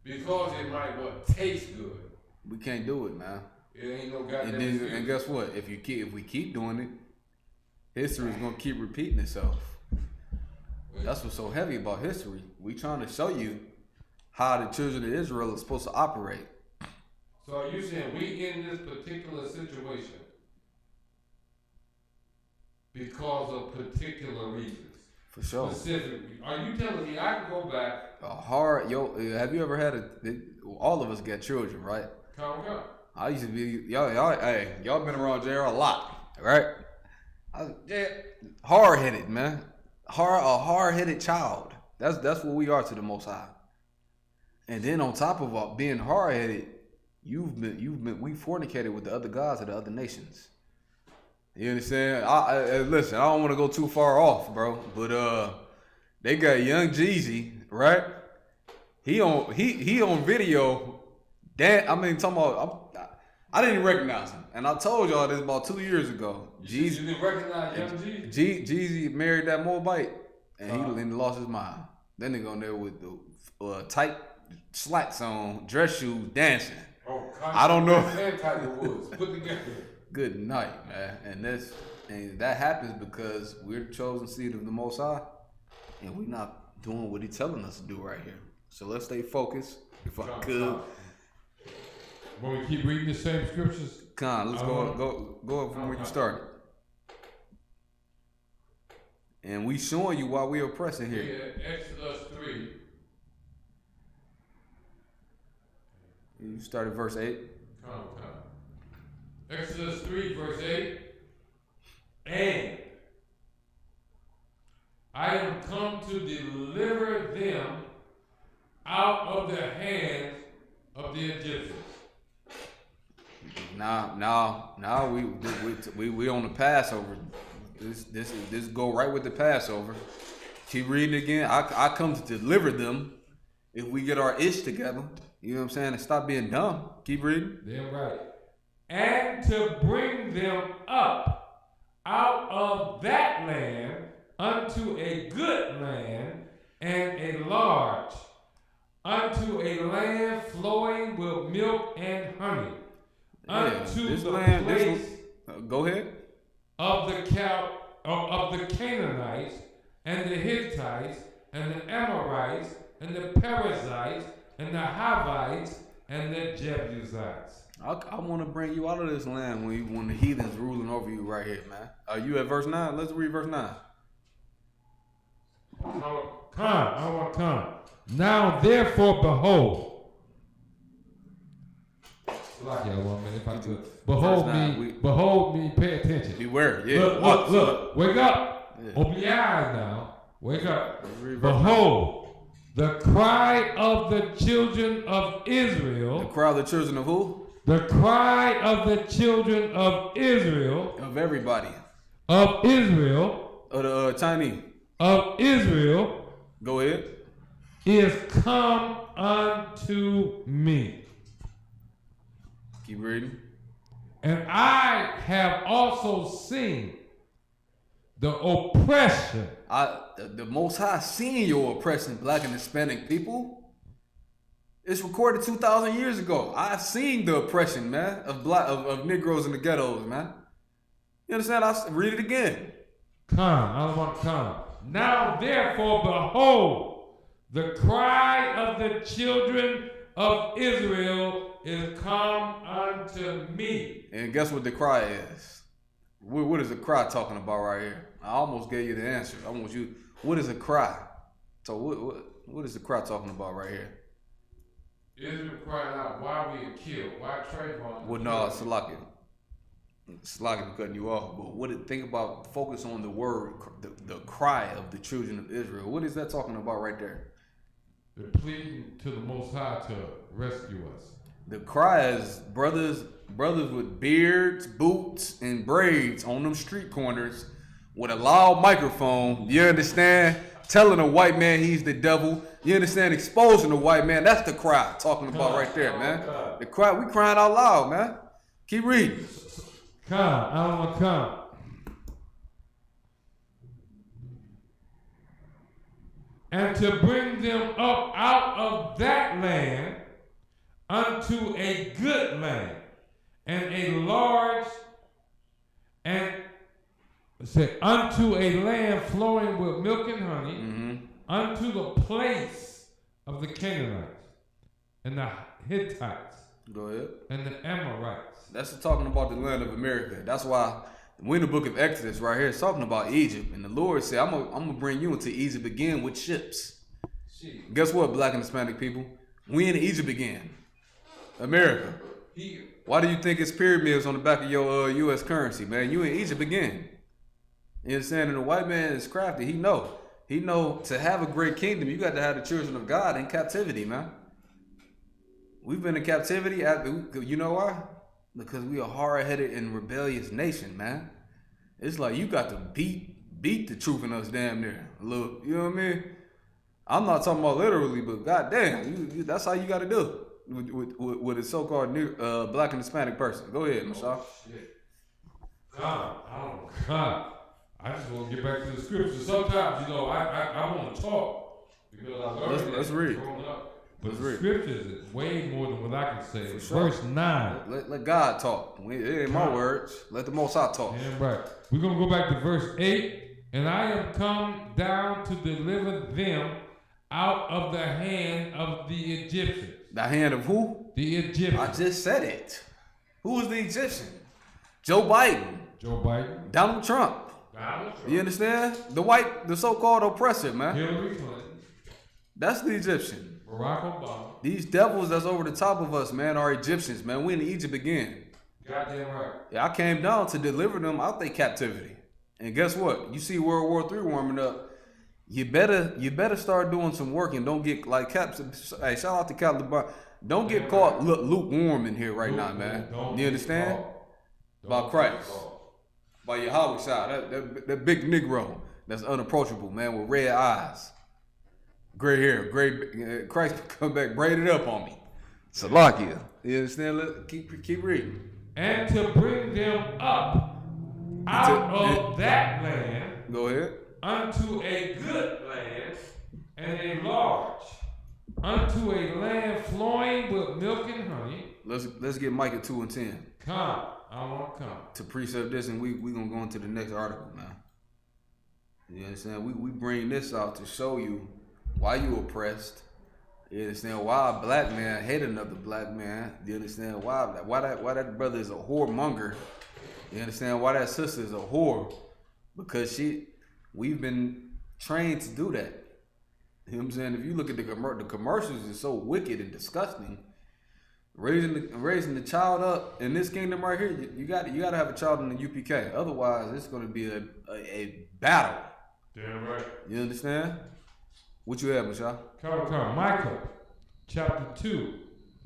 because it might taste good.
We can't do it, man.
It ain't no goddamn.
And guess what? If we keep doing it, history is gonna keep repeating itself. That's what's so heavy about history. We trying to show you how the children of Israel are supposed to operate.
So are you saying we in this particular situation because of particular reasons?
For sure.
Specifically, are you telling me I can go back?
Have you ever had all of us get children, right?
Come.
I used to be y'all been around JR a lot, right? Hard-headed, man. A hard-headed child. That's what we are to the Most High. And then on top of being hard-headed, we fornicated with the other gods of the other nations. You understand? Listen, I don't want to go too far off, bro, but they got Young Jeezy, right? He on video. I didn't even recognize him, and I told y'all this about 2 years ago.
You didn't recognize Young Jeezy?
Jeezy married that Moabite, and he lost his mind. Then they go in there with the tight slacks on, dress shoes, dancing. I don't know. Good night, man. And that happens because we're the chosen seed of the Most High, and we're not doing what He's telling us to do right here. So let's stay focused. If I could.
When we keep reading the same scriptures.
Let's go from where you started. And we showing you why we oppressing here.
Yeah, Exodus 3.
You started verse 8.
Come. Exodus 3, verse 8. And I am come to deliver them out of the hands of the Egyptians.
Now we on the Passover. This go right with the Passover. Keep reading again. I come to deliver them if we get our ish together. You know what I'm saying? And stop being dumb. Keep reading.
Damn right. And to bring them up out of that land unto a good land and a large, unto a land flowing with milk and honey, unto the place
go ahead.
of the Canaanites and the Hittites and the Amorites and the Perizzites and the Hivites and the Jebusites.
I want to bring you out of this land when the heathens ruling over you right here, man. Are you at verse 9? Let's read verse 9.
Come. Now therefore behold. Behold me, pay attention.
Beware, yeah.
Look, wake up. Yeah. Open your eyes now. Wake up. Behold, the cry of the children of Israel.
The cry of the children of who?
The cry of the children of Israel.
Of everybody.
Of Israel.
Of the Chinese.
Of Israel.
Go ahead.
Is come unto me.
Keep reading.
And I have also seen the oppression.
The Most High seen your oppression, black and Hispanic people. It's recorded 2,000 years ago. I've seen the oppression, man, of Negroes in the ghettos, man. You understand? I'll read it again.
I don't want to come. Now therefore, behold, the cry of the children of Israel is come unto me.
And guess what the cry is? What is the cry talking about right here? I almost gave you the answer. I want you. What is a cry? So what is the cry talking about right here?
Israel crying out, why we killed? Why Trayvon?
Well, no, Salaki. Salaki cutting you off. But think about, focus on the word, the cry of the children of Israel. What is that talking about right there?
They're pleading to the Most High to rescue us.
The cry is brothers with beards, boots, and braids on them street corners with a loud microphone. You understand? Telling a white man he's the devil. You understand? Exposing the white man. That's the cry talking about right there, man. The cry, we crying out loud, man. Keep reading.
I don't want to come. And to bring them up out of that land unto a good land and a large and unto a land flowing with milk and honey, unto the place of the Canaanites and the Hittites.
Go ahead.
And the Amorites.
That's talking about the land of America. That's why we're in the book of Exodus right here. It's talking about Egypt. And the Lord said, I'm gonna bring you into Egypt again with ships. Guess what, black and Hispanic people? We in Egypt again. America. Why do you think it's pyramids on the back of your U.S. currency, man? You in Egypt again. You understand? And the white man is crafty. He know to have a great kingdom, you got to have the children of God in captivity, man. We've been in captivity. You know why? Because we are hard-headed and rebellious nation, man. It's like you got to beat the truth in us damn near. Look, you know what I mean? I'm not talking about literally, but goddamn, that's how you got to do it with a so-called black and Hispanic person. Go ahead, Mashal.
I just want to get back to the scripture. Sometimes, I want to talk because I learned
Let's read.
But the scriptures is way more than what I can say. Sure. Verse 9.
Let God talk. It ain't my words. Let the Most High talk.
Yeah, right. We're going to go back to verse 8. And I am come down to deliver them out of the hand of the Egyptians.
The hand of who?
The Egyptians.
I just said it. Who is the Egyptian? Joe Biden. Donald Trump. You understand? The so-called oppressor, man.
Hillary Clinton.
That's the Egyptian.
Barack Obama.
These devils that's over the top of us, man, are Egyptians, man. We in Egypt again.
Goddamn right.
Yeah, I came down to deliver them out their captivity. And guess what? You see World War III warming up. You better start doing some work and don't get like hey, shout out to Caliban. Don't get caught lukewarm in here right now, man. You understand? By Christ. By Yahweh side. That big Negro that's unapproachable, man, with red eyes. Gray hair, Christ come back, braided up on me. Salakia. You understand? Keep reading.
And to bring them up out of that land.
Go ahead.
Unto a good land and a large, unto a land flowing with milk and honey.
Let's get Micah 2 and 10.
I want to come.
To precept this, and we gonna go into the next article now. You understand? We bring this out to show you why you oppressed. You understand why a black man hate another black man. You understand why that brother is a whoremonger. You understand why that sister is a whore? Because we've been trained to do that. You know what I'm saying? If you look at the commercials, it's so wicked and disgusting. Raising the child up in this kingdom right here, you got to have a child in the UPK. Otherwise, it's going to be a battle.
Damn right.
You understand? What you have, Michelle?
Come. Micah, chapter 2,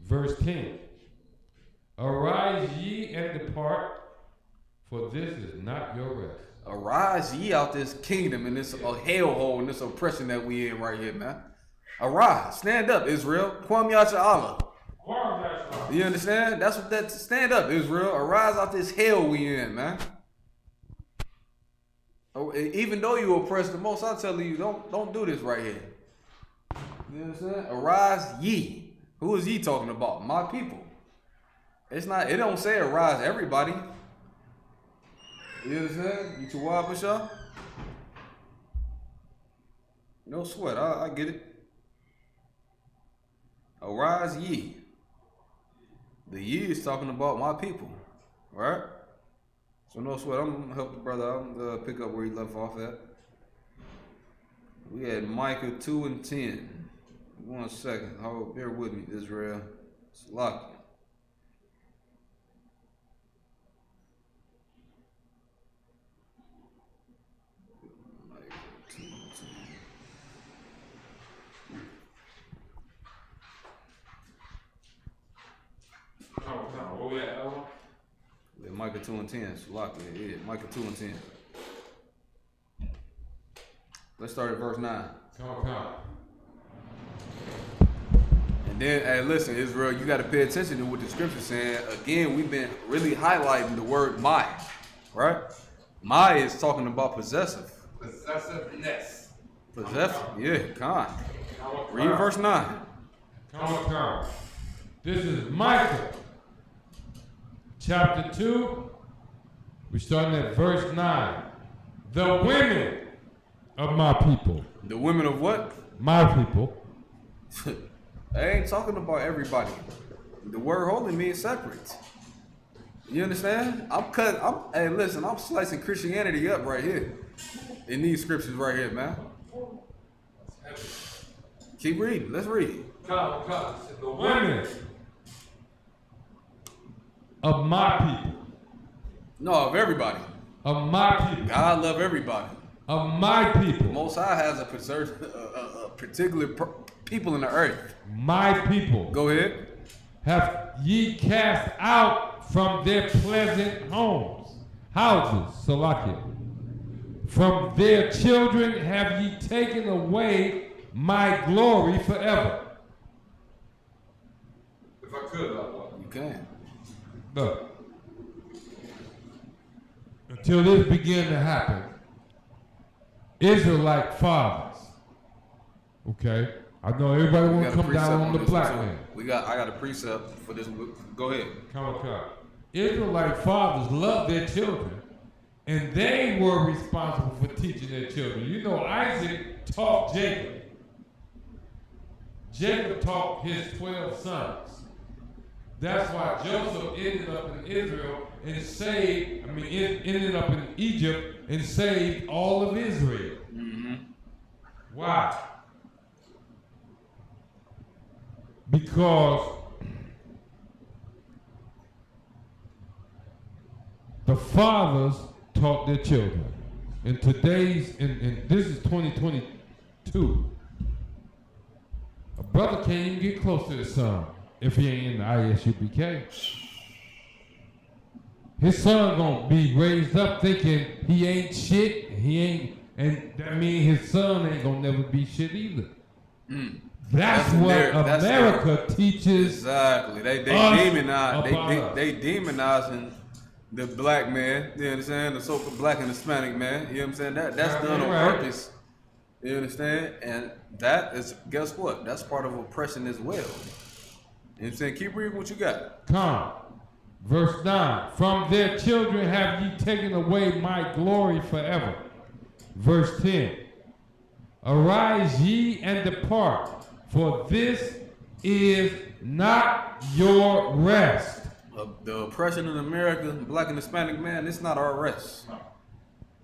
verse 10. Arise ye and depart, for this is not your rest.
Arise ye out this kingdom and this hellhole and this oppression that we in right here, man. Arise, stand up, Israel. Kwam Yasha Allah. You understand? That's what that, stand up, Israel. Arise out this hell we in, man. Oh, even though you oppress the most, I'm telling you, don't do this right here. You understand? Arise ye. Who is ye talking about? My people. It's not, it don't say arise everybody. You understand? You Tawab Bashar? No sweat, I get it. Arise ye. The ye is talking about my people, right? So no sweat, I'm gonna help the brother out, pick up where he left off at. We had Micah 2 and 10. 1 second, hold, bear with me, Israel. It's locked. Micah 2 and 10. Salak, yeah, Micah 2 and 10. Let's start at verse 9. And then, hey, listen, Israel, you got to pay attention to what the scripture's saying. Again, we've been really highlighting the word my, right? My is talking about possessive.
Possessiveness.
Possessive, yeah, con. Read verse 9.
Come. This is Micah. Chapter 2, we're starting at verse 9. The women of my people.
The women of what?
My people.
I ain't talking about everybody. The word holy means separate. You understand? Hey, listen, I'm slicing Christianity up right here. In these scriptures right here, man. Keep reading. Let's read.
The women of my people.
No, of everybody.
Of my people.
God love everybody.
Of my people.
Most High has a particular people in the earth.
My people.
Go ahead.
Have ye cast out from their pleasant houses, Salakia. From their children have ye taken away my glory forever. If I could,
you can.
Look, until this began to happen, Israelite fathers, okay? I know everybody want to come down on the black man.
I got a precept for this. Go ahead.
Come. Israelite fathers loved their children, and they were responsible for teaching their children. You know, Isaac taught Jacob. Jacob taught his 12 sons. That's why Joseph ended up in Israel and ended up in Egypt and saved all of Israel.
Mm-hmm.
Why? Because the fathers taught their children. In today's, and this is 2022, a brother can't even get close to his son if he ain't in the ISUPK. His son gonna be raised up thinking he ain't shit, and that means his son ain't gonna never be shit either. That's what America teaches.
Exactly. They demonizing the black man. You understand? The so-called black and Hispanic man. You know what I'm saying? That's done on purpose. You understand? And that is, guess what? That's part of oppression as well. You know what I'm saying? Keep reading what you got.
Come. Verse 9. From their children have ye taken away my glory forever. Verse 10. Arise ye and depart, for this is not your rest.
The oppression in America, black and Hispanic man, it's not our rest.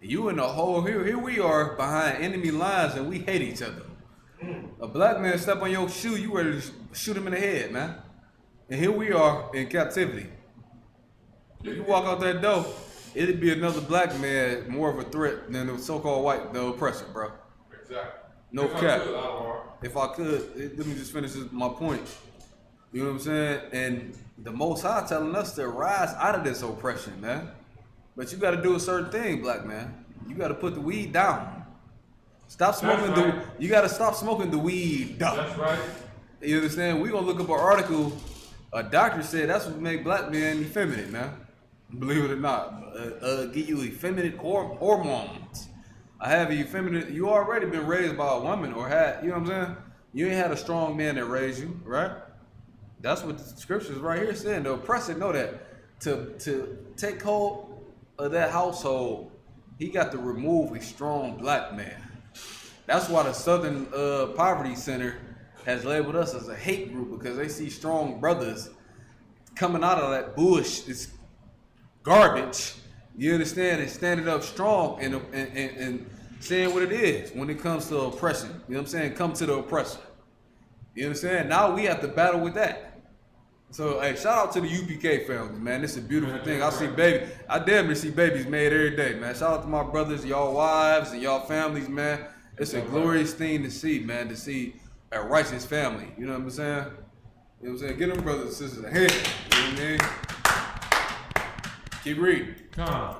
You in the hole, here we are behind enemy lines and we hate each other. A black man step on your shoe, you ready to shoot him in the head, man. And here we are in captivity. You walk out that door, it'd be another black man more of a threat than the so-called white, the oppressor, bro.
Exactly.
No cap. If I could, let me just finish my point. You know what I'm saying? And the Most High telling us to rise out of this oppression, man. But you got to do a certain thing, black man. You got to put the weed down. Stop smoking you got to stop smoking the weed.
That's right.
You understand? We gonna look up an article. A doctor said that's what make black men effeminate, man. Believe it or not, give you effeminate hormones. I have effeminate. You already been raised by a woman or had, you know what I'm saying? You ain't had a strong man that raised you, right? That's what the scriptures right here saying. The oppressor know that to take hold of that household, he got to remove a strong black man. That's why the Southern Poverty Center has labeled us as a hate group, because they see strong brothers coming out of that bush, this garbage, you understand, and standing up strong and saying what it is when it comes to oppression. You know what I'm saying? Come to the oppressor. You understand? Now we have to battle with that. So, hey, shout out to the UPK family, man. This is a beautiful thing. I damn near see babies made every day, man. Shout out to my brothers, y'all wives, and y'all families, man. It's a glorious thing to see, man, to see a righteous family. You know what I'm saying? You know what I'm saying? Get them brothers and sisters a hand. You know what I mean? Keep reading.
Come.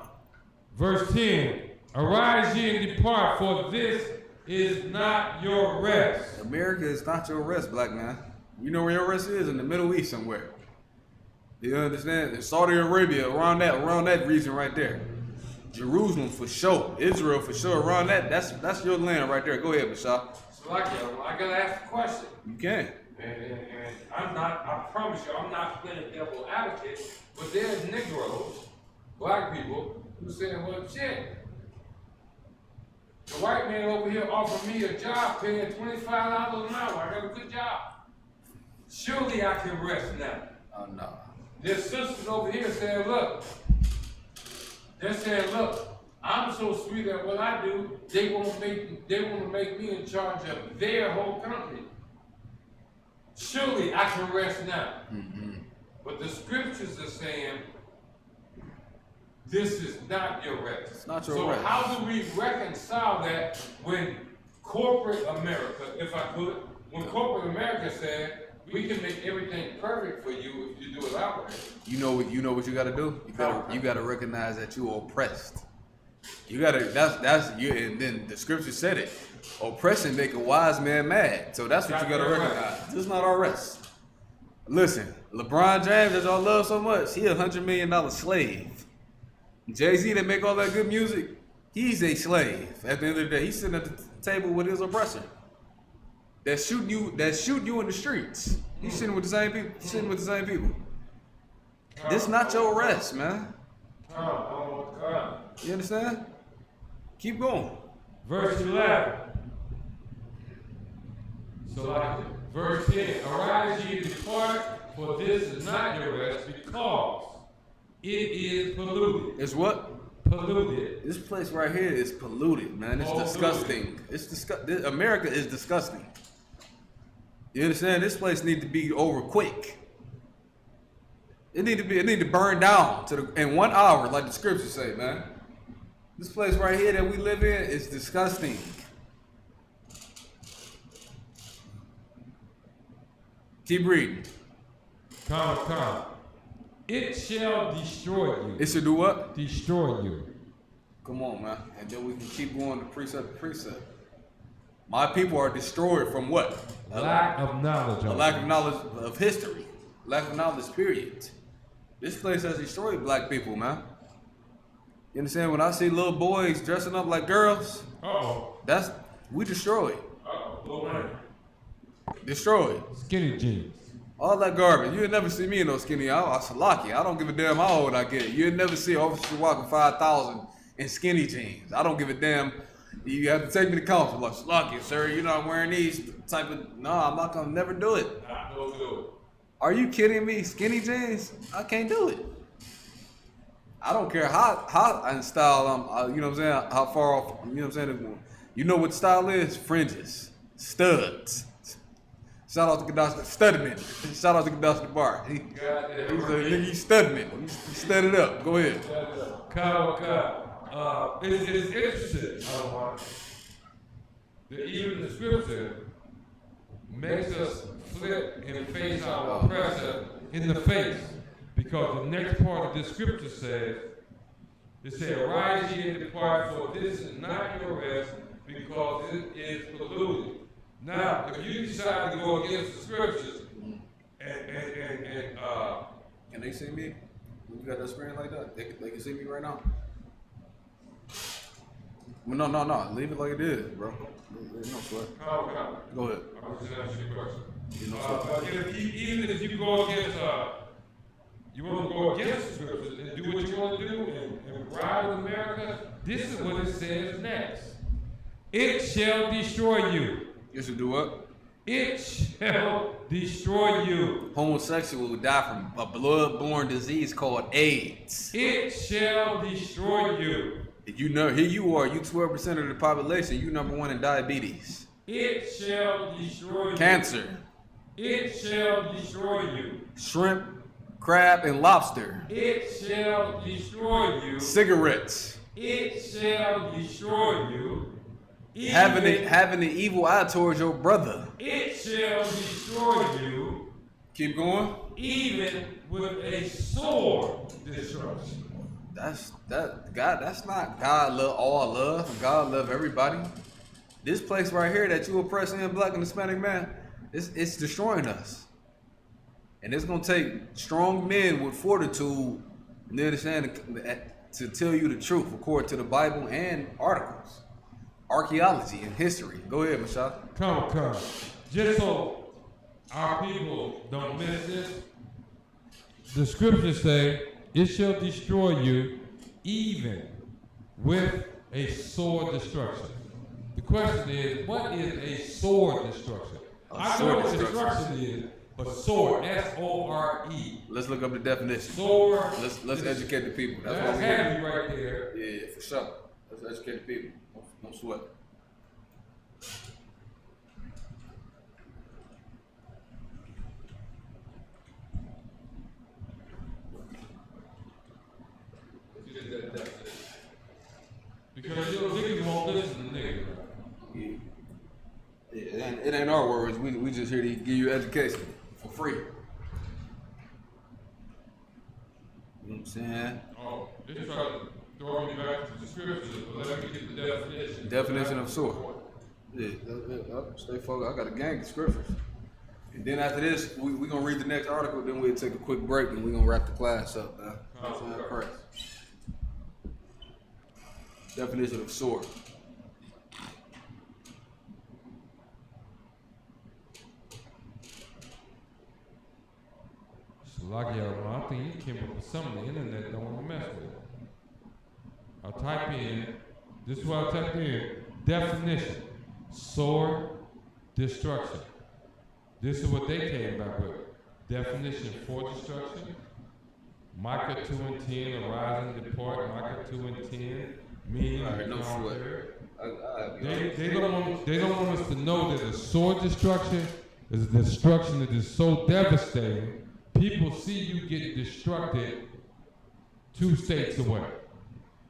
Verse 10. Arise ye and depart, for this is not your rest.
America is not your rest, black man. You know where your rest is? In the Middle East somewhere. You understand? In Saudi Arabia, around that region right there. Jerusalem for sure. Israel for sure. Around that's your land right there. Go ahead, Bashar.
So I gotta ask a question.
You can.
And I promise you, I'm not playing devil advocate, but there's Negroes, black people, who saying, well, shit, the white man over here offered me a job paying $25 an hour. I got a good job. Surely I can rest now.
Oh, no.
There's sisters over here saying, look, they're saying, look, I'm so sweet at what I do, they want to make me in charge of their whole company. Surely I can rest now.
Mm-hmm.
But the scriptures are saying, this is not your rest.
It's not your
so
rest.
How do we reconcile that when corporate America, if I could, when corporate America said, we can make everything perfect for you if you do it our way.
You know what you gotta do? You gotta recognize that you are oppressed. You gotta that's you, and then the scripture said it. Oppression make a wise man mad. So that's what you gotta recognize. This is not our rest. Listen, LeBron James that y'all love so much, he $100 million slave. Jay-Z that make all that good music, he's a slave. At the end of the day, he's sitting at the table with his oppressor. That shoot you in the streets. He's sitting with the same people. This not your rest, man. You understand? Keep going.
Verse 11. So verse 10. Arise ye and depart, for this is not your rest, because it is polluted.
It's what?
Polluted.
This place right here is polluted, man. It's disgusting. America is disgusting. You understand? This place needs to be over quick. It need to burn down in 1 hour, like the scriptures say, man. This place right here that we live in is disgusting. Keep reading.
Come. It shall destroy you.
It should do what?
Destroy you.
Come on, man. And then we can keep going to precept to precept. My people are destroyed from what?
Lack of knowledge.
A lack of knowledge of history. Lack of knowledge, period. This place has destroyed black people, man. You understand? When I see little boys dressing up like girls, we destroy it. Destroy it.
Skinny jeans.
All that garbage. You'll never see me in no skinny. I salaki. I don't give a damn how old I get. You'll never see Officer walking 5,000 in skinny jeans. I don't give a damn. You have to take me to counsel. Like, salaki, sir, you're not wearing these type of. No, I'm not gonna never do it. Are you kidding me? Skinny jeans? I can't do it. I don't care how in style I'm. You know what I'm saying? How far off? You know what I'm saying? You know what style is? Fringes, studs. Shout out to Gaddafi Studman. Shout out to Gaddafi Bar. He's a nigga, Studman. He studded up. Go ahead.
It's interesting that even the scripture makes us flip and face our oppressor in the face. Because the next part of this scripture says, it says, "Arise ye and depart, for this is not your rest, because it is polluted." Now, if you decide to go against the scriptures,
Can they see me? You got that screen like that? They can see me right now. Well, no. Leave it like it is, bro. No sweat. Go ahead.
I'm just asking you a question.
No sweat.
Even if you go against, you want to go against the scriptures and do what you want to do and ride with America, this is what it says next. It shall destroy you.
You should do what?
It shall destroy you.
Homosexual will die from a blood-borne disease called AIDS.
It shall destroy you.
You know, here you are, you 12% of the population, you number one in diabetes.
It shall destroy you.
Cancer.
It shall destroy you.
Shrimp, crab, and lobster.
It shall destroy you.
Cigarettes.
It shall destroy you.
Having the evil eye towards your brother.
It shall destroy you.
Keep going.
Even with a sword destruction.
That's not God love all love. God love everybody. This place right here that you oppressing black and Hispanic man, it's destroying us. And it's gonna take strong men with fortitude, you understand, to tell you the truth according to the Bible and articles, archaeology and history. Go ahead, Mashal.
Come. Just so our people don't miss this, the scriptures say, "It shall destroy you even with a sword destruction." The question is, what is a sword destruction? I know what destruction is, but sword, S-O-R-E.
Let's look up the definition.
Sword.
Let's educate the people.
That's heavy right there.
Yeah, for sure. Let's educate the people. Don't sweat.
Because you niggas won't listen to niggas.
Yeah, it ain't our words. We just here to give you education for free. You know what I'm saying?
Oh, they try to throw me back to the scriptures, but let me get the definition.
Definition of sword. Yeah, stay focused. I got a gang of scriptures. And then after this, we gonna read the next article, then we'll take a quick break and we're gonna wrap the class up, man. Christ. Definition of sword.
I think you came up with something the internet don't want to mess with. I'll type in, this is what I typed in, definition, sword, destruction. This is what they came back with. Definition for destruction, Micah 2 and 10, arise and depart, Micah 2 and 10, meaning they don't want us to know that a sword destruction is a destruction that is so devastating. People see you get destructed 2 states away.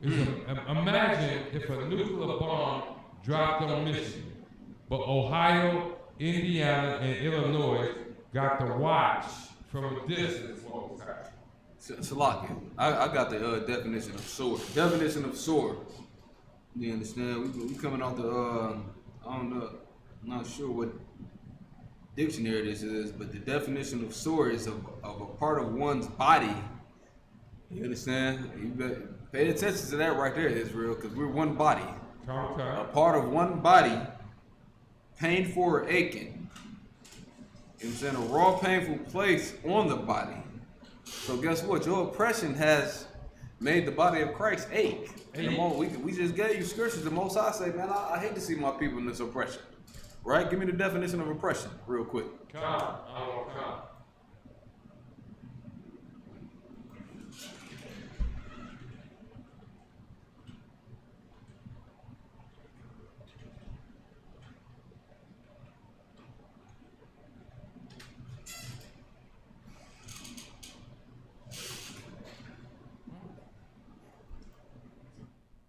Imagine if a nuclear bomb dropped on Michigan, but Ohio, Indiana, and Illinois got to watch from a distance what was happening.
Salaki, I got the definition of sword. Definition of sword. You understand? We coming off the I don't know, I'm not sure what dictionary this is, but the definition of sword is of a part of one's body. You understand? You better pay attention to that right there, Israel, because we're one body. A part of one body, painful or aching. You know what I'm saying? A raw, painful place on the body. So guess what? Your oppression has made the body of Christ ache. And we just gave you scriptures. The Most High say, man, I hate to see my people in this oppression. Right? Give me the definition of oppression real quick.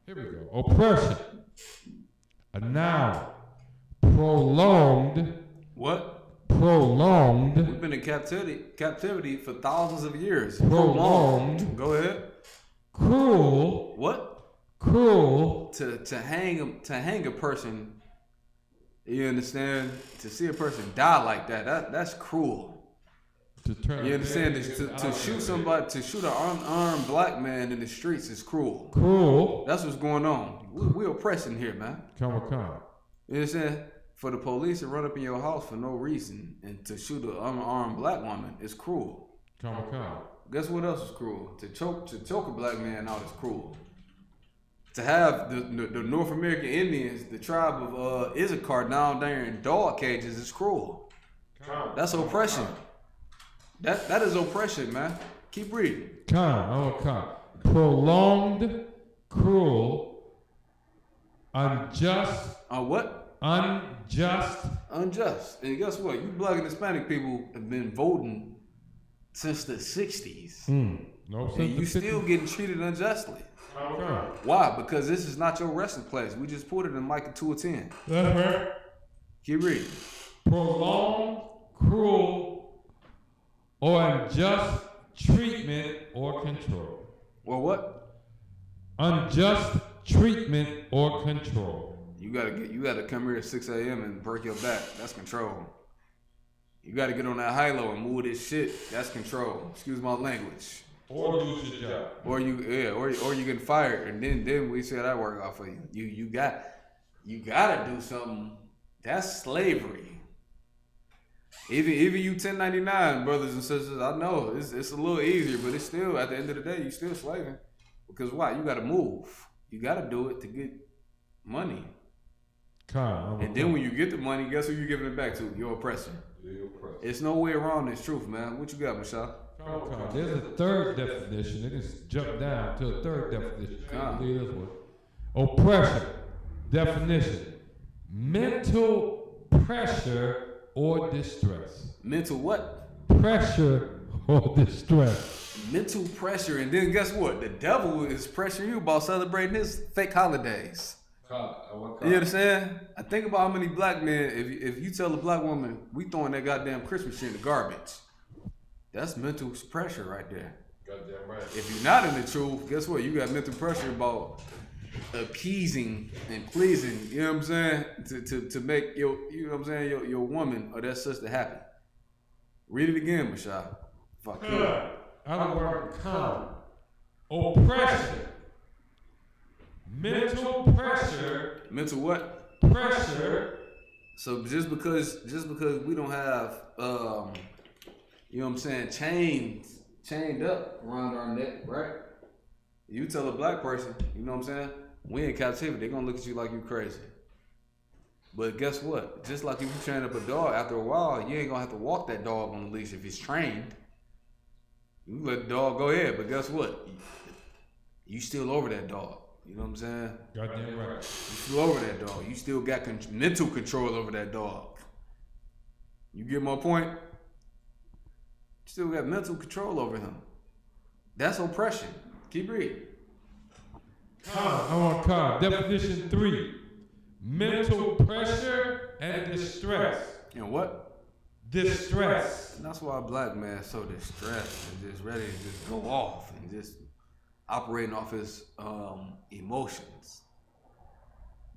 Here we go. Oppression. A noun. Prolonged.
What?
Prolonged.
We've been in captivity for thousands of years.
Prolonged.
Go ahead.
Cruel.
What?
Cruel.
To hang a person. You understand? To see a person die like that's cruel. You understand? To shoot somebody, to shoot an unarmed black man in the streets is cruel.
Cruel.
That's what's going on. We oppressing here, man.
Come.
You understand? For the police to run up in your house for no reason and to shoot an unarmed black woman is cruel.
Come.
Guess what else is cruel? To choke a black man out is cruel. To have the North American Indians, the tribe of Issachar down there in dog cages is cruel. That's oppression. That is oppression, man. Keep reading.
Prolonged, cruel, unjust.
What?
Unjust.
And guess what? You black and Hispanic people have been voting since the 60s.
No,
and you still getting treated unjustly. Why? Because this is not your resting place. We just put it in Micah 2:10. Keep reading.
Prolonged, cruel, or unjust treatment or control.
Or what?
Unjust treatment or control.
You gotta come here at 6 a.m. and break your back. That's control. You gotta get on that high-low and move this shit. That's control. Excuse my language.
Or lose your job.
Or you getting fired, and then we say that work out for you. You gotta do something. That's slavery. Even you 1099 brothers and sisters, I know it's a little easier, but it's still at the end of the day you still slaving. Because why? You gotta move. You gotta do it to get money. And then when you get the money, guess who you're giving it back to? Your oppressor. It's no way around this truth, man. What you got, Michelle?
There's a third definition. It just jumped down to a third definition. This one. Oppression. Definition. Mental pressure or distress.
Mental what?
Pressure or distress.
Mental pressure. And then guess what? The devil is pressuring you about celebrating his fake holidays. You understand? I think about how many black men, if you tell a black woman, we throwing that goddamn Christmas tree in the garbage, that's mental pressure right there.
Goddamn right.
If you're not in the truth, guess what? You got mental pressure about appeasing and pleasing, you know what I'm saying? To make your, you know what I'm saying, your woman or that sister happy. Read it again, Michelle. If I could.
Other word, oppression. Mental pressure.
Mental what?
Pressure.
So just because we don't have you know what I'm saying, chained up around our neck, right? You tell a black person, you know what I'm saying, we in captivity, they're gonna look at you like you crazy. But guess what? Just like if you train up a dog, after a while, you ain't gonna have to walk that dog on the leash if it's trained. You let the dog go ahead, but guess what? You still over that dog. You know what I'm saying?
Goddamn right.
You still over that dog. You still got mental control over that dog. You get my point? You still got mental control over him. That's oppression. Keep reading.
I want definition 3. Mental pressure and distress.
And what?
Distress.
And that's why a black man is so distressed and just ready to just go off and just operating off his emotions,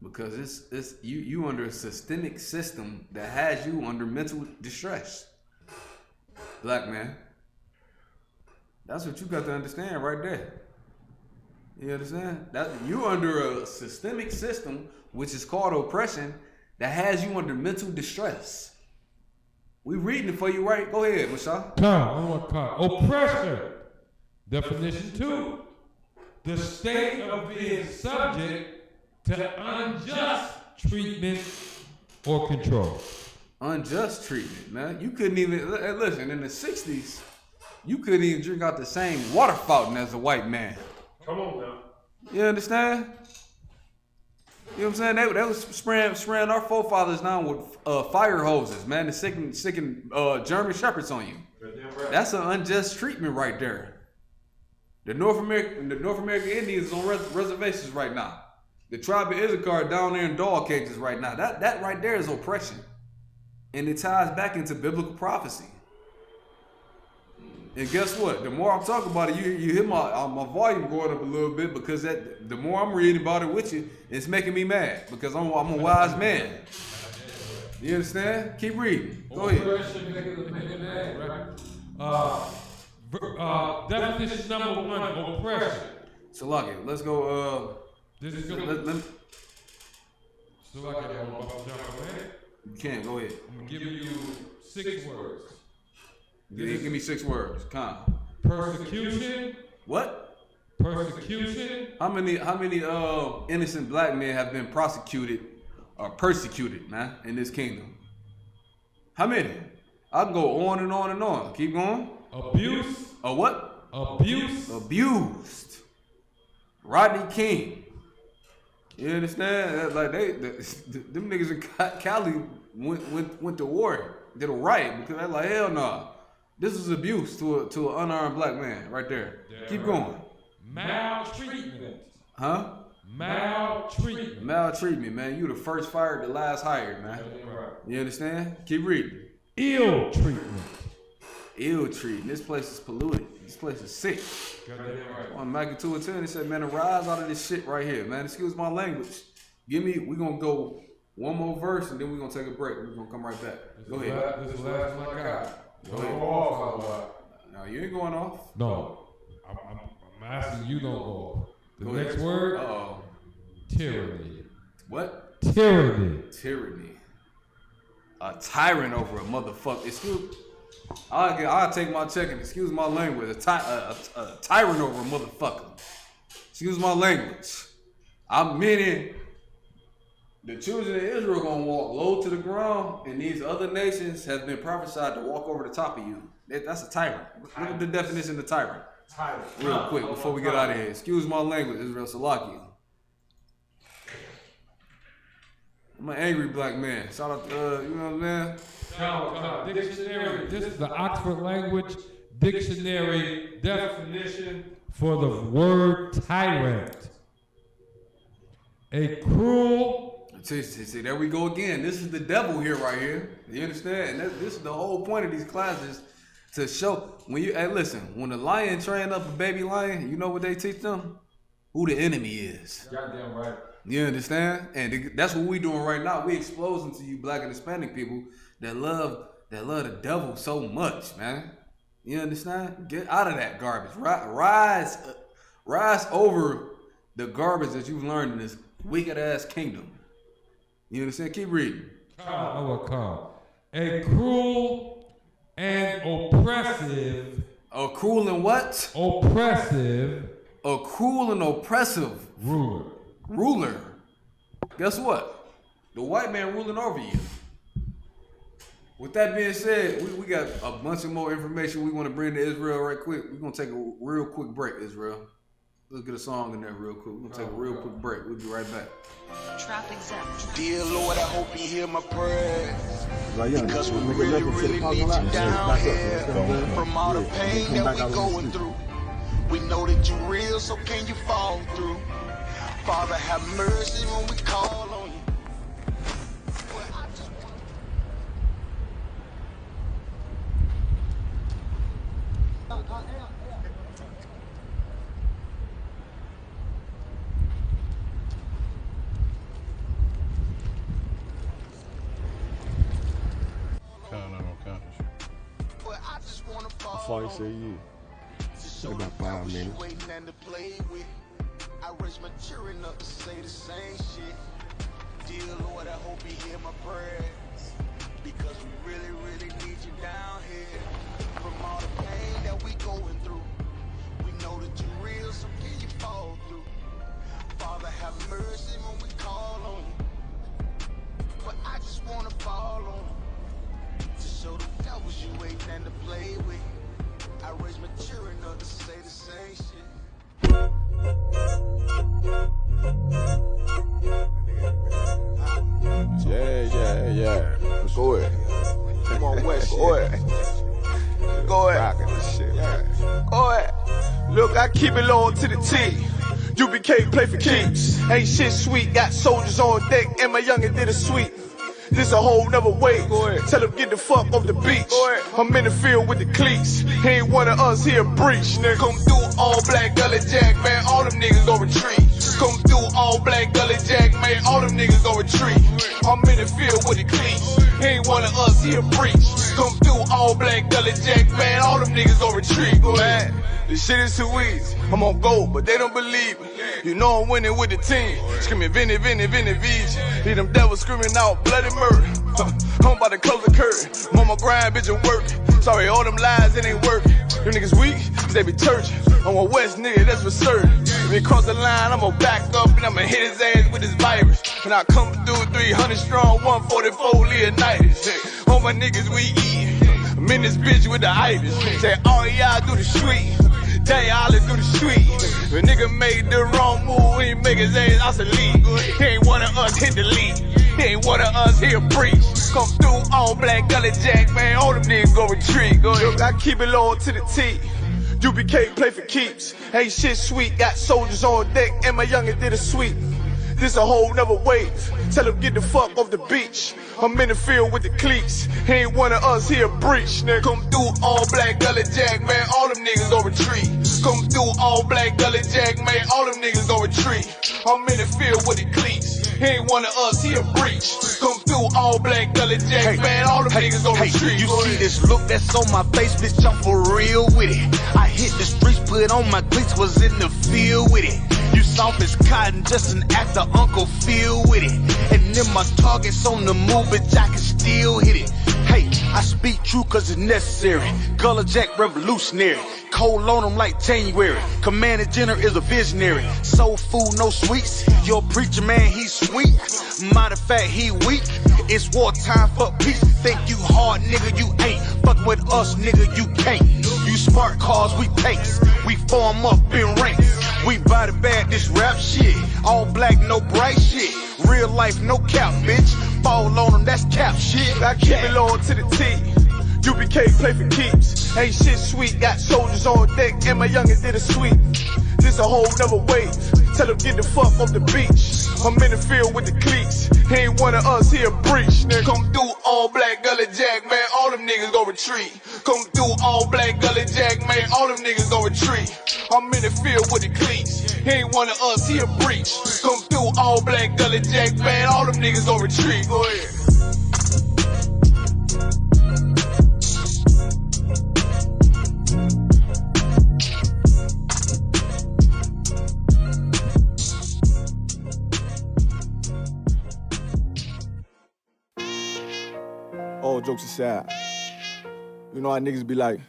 because it's you under a systemic system that has you under mental distress. Black man, that's what you got to understand right there. You understand that you under a systemic system which is called oppression that has you under mental distress. We reading it for you, right? Go ahead, Michelle.
Oppression. Definition 2. The state of being subject to unjust treatment or control.
Unjust treatment, man. You couldn't even, listen, in the 60s, you couldn't even drink out the same water fountain as a white man.
Come on now.
You understand? You know what I'm saying? They was spraying our forefathers down with fire hoses, man, to sicking German shepherds on you. That's an unjust treatment right there. The North American Indians is on reservations right now. The tribe of Issachar down there in dog cages right now. That right there is oppression. And it ties back into biblical prophecy. And guess what? The more I'm talking about it, you hear my volume going up a little bit because the more I'm reading about it with you, it's making me mad because I'm a wise man. You understand? Keep reading. Go ahead.
Definition number 1, oppression.
Salaki, let's go.
This is gonna. Salaki,
you can go ahead.
I'm giving you 6 words.
Give me 6 words. Come.
Persecution.
What?
Persecution.
How many innocent black men have been prosecuted or persecuted, man, in this kingdom? How many? I can go on and on and on. Keep going.
Abuse.
A what?
Abuse.
Abused. Rodney King. You understand? Like them niggas in Cali went to war, did a riot because they're like, hell no. This is abuse to an unarmed black man right there. Yeah, keep going.
Maltreatment.
Huh?
Maltreatment.
Maltreatment, man. You the first fired, the last hired, man.
Right.
You understand? Keep reading.
Ill treatment.
Ill treatment. This place is polluted. This place is sick.
Right.
On Mackie 2 and 10, he said, man, arise out of this shit right here, man. Excuse my language. We're gonna go one more verse and then we're gonna take a break. We're gonna come right back. Go ahead.
This is the last one I got.
Go ahead. No, you ain't going off.
No. I'm asking you don't go off. The next word? Tyranny.
What?
Tyranny.
Tyranny. A tyrant over a motherfucker. I'll take my check and excuse my language. A tyrant over a motherfucker. Excuse my language. I'm meaning the children of Israel gonna walk low to the ground, and these other nations have been prophesied to walk over the top of you. That's a tyrant. Look at the definition of tyrant. Real quick before we get out of here. Excuse my language, Israel Salaki. I'm an angry black man. Shout out to, you know what I'm saying?
Dictionary. This is the Oxford Language Dictionary definition for the word tyrant. A cruel.
See, there we go again. This is the devil here, right here. You understand? And this is the whole point of these classes, to show when the lion train up a baby lion, you know what they teach them? Who the enemy is.
Goddamn right.
You understand? And that's what we doing right now. We exposing to you black and Hispanic people that love the devil so much, man. You understand? Get out of that garbage. Rise over the garbage that you've learned in this wicked ass kingdom. You understand? Keep reading.
A cruel and oppressive.
A cruel and what?
Oppressive.
A cruel and oppressive ruler. Guess what? The white man ruling over you. With that being said, we got a bunch of more information we want to bring to Israel right quick. We're going to take a real quick break, Israel. Let's get a song in there real quick. We're going to take a real quick break. We'll be right back.
Trap exempt. Dear Lord, I hope you hear my prayers. Because we really need you down here. From all the pain that we going through. We know that you're real, so can you fall through? Father, have mercy when we call on you.
How far you say you? About 5 minutes.
I raise my children up to say the same shit. Dear Lord, I hope you hear my prayers. Because we really, really need you down here. From all the pain that we going through. We know that you're real, so can you fall through? Father, have mercy when we call on you. But I just wanna fall on you. To show the devils you ain't nothing to play with. I raise my children up to say the same shit.
Yeah. Go ahead.
Come on, West.
Go ahead.
Go ahead.
Rockin' this shit, man.
Go ahead. Look, I keep it low to the T. UBK play for keeps. Ain't shit sweet. Got soldiers on deck, and my youngin' did a sweep.
This a whole nother way. Tell him get the fuck off the beach. I'm in the field with the cleats. He ain't one of us, he a breach. Nigga, come through all black gully jack, man. All them niggas gon' retreat. Come through all black gully jack, man. All them niggas gon' retreat. I'm in the field with the cleats. He ain't one of us, he a breach. Come through all black gully jack, man. All them niggas gon' retreat. Man, this shit is too easy. I'm on gold, but they don't believe me. You know I'm winning with the team. Screaming Vinny, Vinny, Vinny, VJ. Hear them devils screaming out bloody murder. I'm about to close the curtain. I'm on my grind, bitch, I'm working. Sorry, all them lies, it ain't working. Them niggas weak, cause they be churching. I'm a West nigga, that's for certain. If he cross the line, I'ma back up and I'ma hit his ass with this virus. When I come through 300 strong, 144 Leonidas. All my niggas, we eatin'. I'm in this bitch with the itis. Say, all y'all do the sweet. They all do the sweet. If a nigga made the wrong move, he make his ass obsolete. He ain't one of us, hit the lead. He ain't one of us, he a breach. Come through all black gully jack, man. All them niggas go retreat. Go ahead. I keep it low to the T. UBK play for keeps. Ain't shit sweet. Got soldiers on deck, and my youngin' did a sweep. This a whole nother wave. Tell him get the fuck off the beach. I'm in the field with the cleats. He ain't one of us, he a breach. Nigga, come through all black gully jack, man. All them niggas gon' retreat. Come through all black gully jack, man. All them niggas gon' retreat. I'm in the field with the cleats. He ain't one of us, he a breach. Come through all black gully jack, man. All them niggas gon' retreat.
You see this look that's on my face, bitch, I'm for real with it. I hit the streets, put on my cleats, was in the field with it. You soft as cotton, just an actor, Uncle Phil with it. And then my target's on the move, bitch, I can still hit it. Hey, I speak true cause it's necessary. Gullah Jack revolutionary. Cold on them like January. Commander General is a visionary. Soul food, no sweets. Your preacher man, he's sweet. Matter of fact, he weak. It's wartime for peace. Think you hard, nigga, you ain't. Fuck with us, nigga, you can't. You smart cars, we tanks. We form up in ranks. We body bag this rap shit. All black, no bright shit. Real life, no cap, bitch. Fall on them, that's cap shit.
I keep it low to the T. UBK play for keeps. Ain't shit sweet. Got soldiers on deck, and my youngin' did a sweep. This a whole nother wave. Tell him get the fuck off the beach. I'm in the field with the cleats. He ain't one of us, he a breach. Nigga, come through all black gully jack, man. All them niggas gon' retreat. Come through all black gully jack, man. All them niggas gon' retreat. I'm in the field with the cleats. He ain't one of us, he a breach. Come through all black gully jack, man. All them niggas gon' retreat. Go ahead. All jokes aside, you know how niggas be like,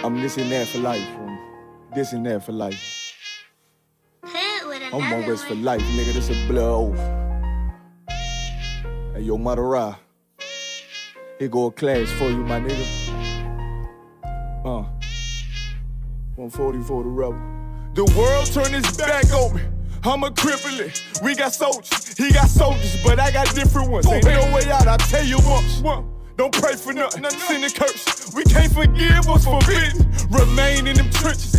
I'm this and that for life, this and that for life. I'm on West for life, nigga, this a blood oath. Hey, yo, Madara, here go a class for you, my nigga. 144 the rebel. The world turned its back on me. I'm a cripple. We got soldiers, he got soldiers, but I got different ones. Ain't no way out, I tell you once. Don't pray for nothing, send a curse. We can't forgive what's forbidden. Remain in them trenches.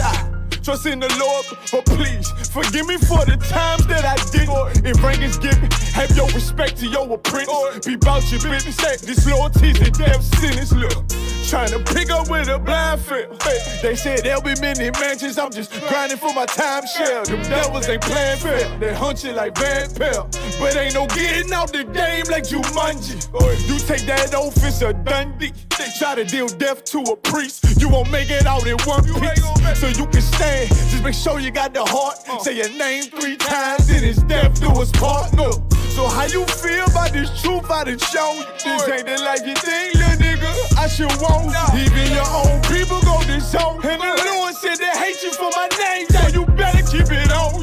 Trust in the Lord, but please forgive me for the times that I didn't. If rank is given, have your respect to your apprentice. Be about your business. This loyalty's a death sentence. Look, trying to pick up with a blind field. They said there'll be many mansions. I'm just grinding for my time share. Them devils ain't playing fair. They hunt you like Van Pelt, but ain't no getting out the game like Jumanji. You take that oath, it's a Dundee. Try to deal death to a priest, you won't make it out in one piece. So you can stand, just make sure you got the heart. Say your name 3 times, then it's death do us part. No. So how you feel about this truth I done shown you? This ain't the life you think, little nigga, I should want. Even your own people go disown. And the Lord said they hate you for my name, so you better keep it on.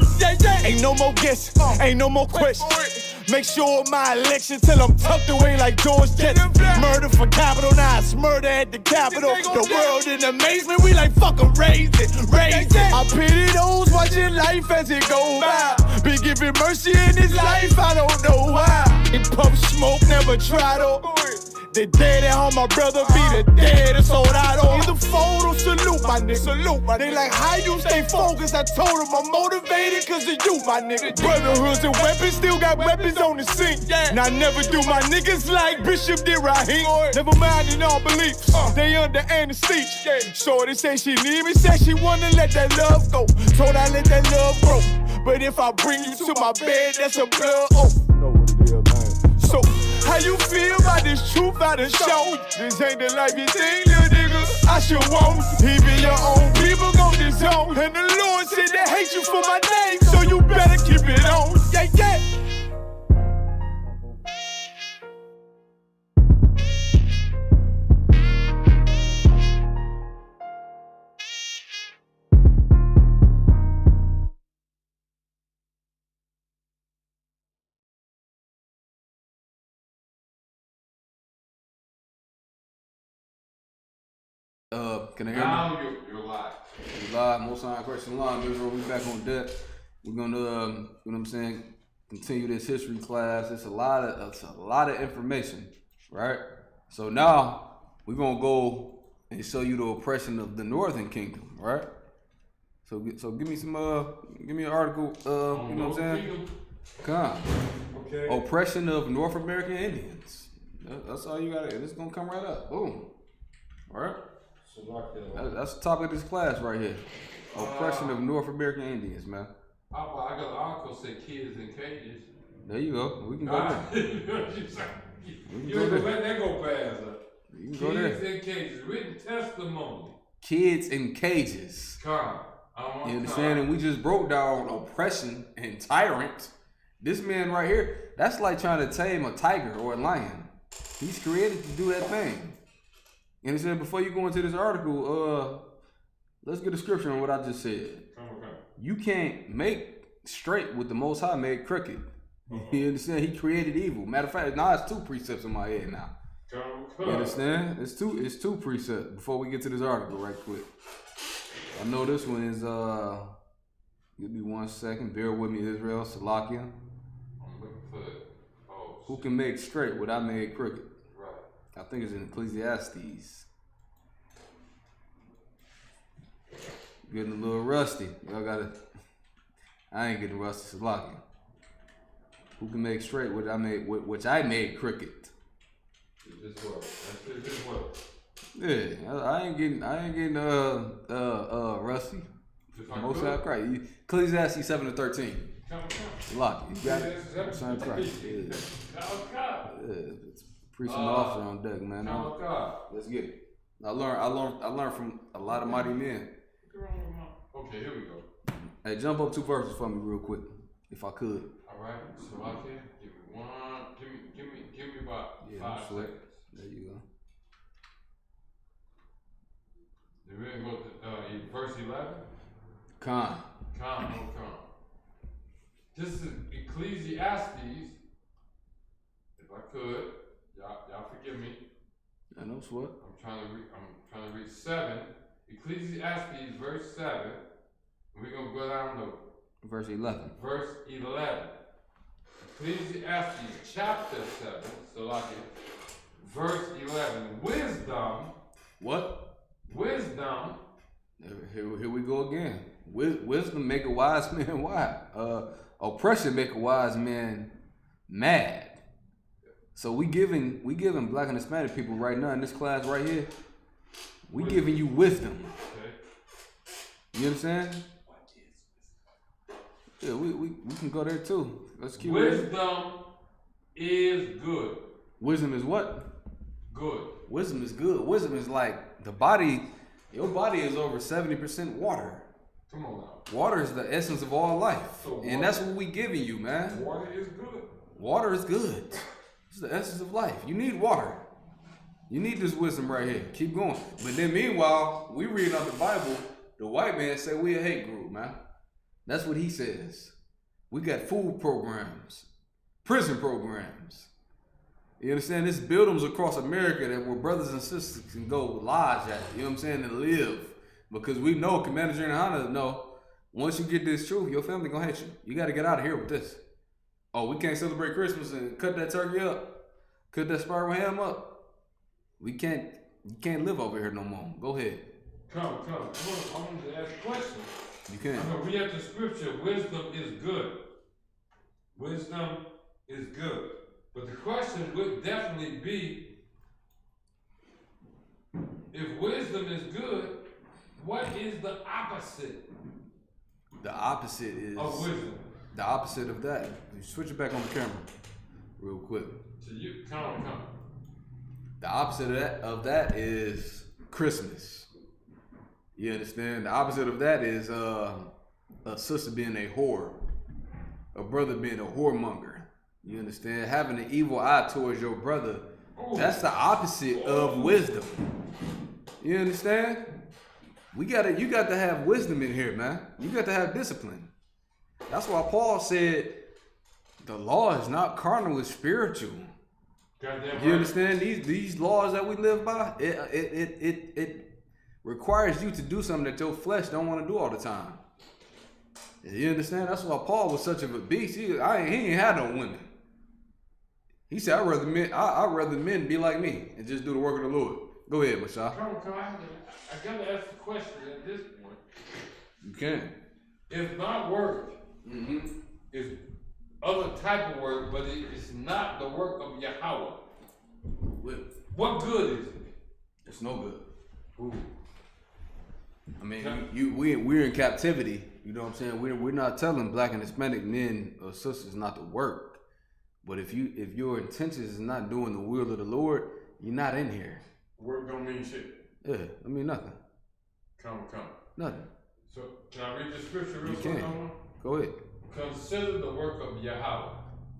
Ain't no more guessing, ain't no more questions. Make sure my election till I'm tucked away like George Jetson. Murder for capital, now it's murder at the Capitol. The world in amazement, we like fucking raise it, raise it. I pity those watching life as it go by. Be giving mercy in this life, I don't know why. And puff smoke, never try though. The day that home, my brother be the day that sold out on the photo. Salute my nigga. Salute my nigga. They like, how you stay focused? I told them I'm motivated cause of you, my nigga. Brotherhoods and weapons, still got weapons on the scene. Now I never do my niggas like Bishop did Raheem. Never mind in all beliefs, they under anesthesia. Shorty say she need me, said she wanna let that love go. Told I let that love grow. But if I bring you to my bed, that's a blood oath. Know what it is, man. So, how you feel about this truth I done show you? This ain't the life you think, little nigga. I should want you. Even your own people gon' disown. And the Lord said they hate you for my name, so you better keep it on. Yeah, yeah.
Can I hear me?
Now you're live.
We're live, Most High Christ Shalom, Israel. We back on deck. We're gonna, you know what I'm saying, continue this history class. It's a lot of information, right? So now we're gonna go and show you the oppression of the Northern Kingdom, right? So give me some, give me an article, you know what I'm saying? Come on.
Okay.
Oppression of North American Indians. That's all you got. It's gonna come right up. Boom. All right. That's the topic of this class right here. Oppression of North American Indians, man.
I got an article say kids in cages.
There you go. We can go there.
You can let that go past us.
You can go there.
Kids in cages, written testimony.
Kids in cages.
Come.
You understand? And we just broke down oppression and tyrant. This man right here, that's like trying to tame a tiger or a lion. He's created to do that thing. You understand? Before you go into this article, let's get a scripture on what I just said.
Okay.
You can't make straight what the Most High made crooked. You understand? He created evil. Matter of fact, now it's 2 precepts in my head now. You understand? It's two precepts before we get to this article right quick. I know this one is, give me 1 second. Bear with me, Israel, Salakia.
I'm looking for it.
Who can make straight what I made crooked?
Right.
I think it's in Ecclesiastes. Getting a little rusty. Y'all gotta. I ain't getting rusty, Salakia. Who can make straight what I made, which I made crooked?
It just works. It just works.
Yeah, I ain't getting rusty. Most High Christ. Ecclesiastes 7:13. Lock it. You got it. Most High Christ. Yeah. It's preaching officer on deck, man. Let's get it. I learned from a lot of mighty men.
Okay, here we go.
Hey, jump up 2 verses for me real quick, if I could.
All right, so I can give me one. Give me about 5 seconds.
There you go.
Then we're gonna go to verse 11.
Con.
This is Ecclesiastes. If I could, y'all forgive me.
I know sweat.
I'm trying to read 7. Ecclesiastes verse 7. And we're gonna go down to
verse 11.
Verse 11. Ecclesiastes chapter 7. So like it. Verse 11. Wisdom.
What?
Wisdom.
Here we go again. Wisdom make a wise man wise. Oppression make a wise man mad. So we giving Black and Hispanic people right now in this class right here. We giving you wisdom.
Okay.
You understand? Yeah, we can go there too. Let's keep
Wisdom is good.
Wisdom is what?
Good.
Wisdom is good. Wisdom is like the body. Your body is over 70% water.
Come on now.
Water is the essence of all life.
So
and that's what we giving you, man.
Water is good.
Water is good. It's the essence of life. You need water. You need this wisdom right here. Keep going. But then meanwhile, we read out the Bible, the white man say we a hate group, man. That's what he says. We got food programs, prison programs. You understand? There's buildings across America that where brothers and sisters can go lodge at, you know what I'm saying, and live. Because we know, Commander General Hunter know, once you get this truth, your family gonna hate you. You gotta get out of here with this. Oh, we can't celebrate Christmas and cut that turkey up, cut that spiral ham up. You can't live over here no more. Go ahead.
Come. I want to ask a question.
You can.
I'm gonna read the scripture. Wisdom is good. Wisdom is good. But the question would definitely be, if wisdom is good, what is the opposite?
The opposite is
of wisdom.
The opposite of that. You switch it back on the camera, real quick.
So you come.
The opposite of that is Christmas. You understand? The opposite of that is a sister being a whore, a brother being a whoremonger. You understand? Having an evil eye towards your brother.
Ooh.
That's the opposite of wisdom. You understand? You got to have wisdom in here, man. You got to have discipline. That's why Paul said the law is not carnal, it's spiritual.
Goddamn
You
right.
understand? These laws that we live by, it requires you to do something that your flesh don't want to do all the time. You understand? That's why Paul was such of a beast. He ain't had no women. He said, I'd rather men be like me and just do the work of the Lord. Go ahead, Mashah.
Come. I gotta ask the question at this point.
You can.
If my work is other type of work, but it's not the work of Yahweh, what good is it?
It's no good.
Ooh.
I mean, we're in captivity. You know what I'm saying? We're not telling black and Hispanic men or sisters not to work. But if your intentions is not doing the will of the Lord, you're not in here.
Work don't mean shit.
Yeah, I mean nothing.
Come.
Nothing.
So can I read the scripture real
You
quick?
can. Go ahead.
Consider the work of Yahweh.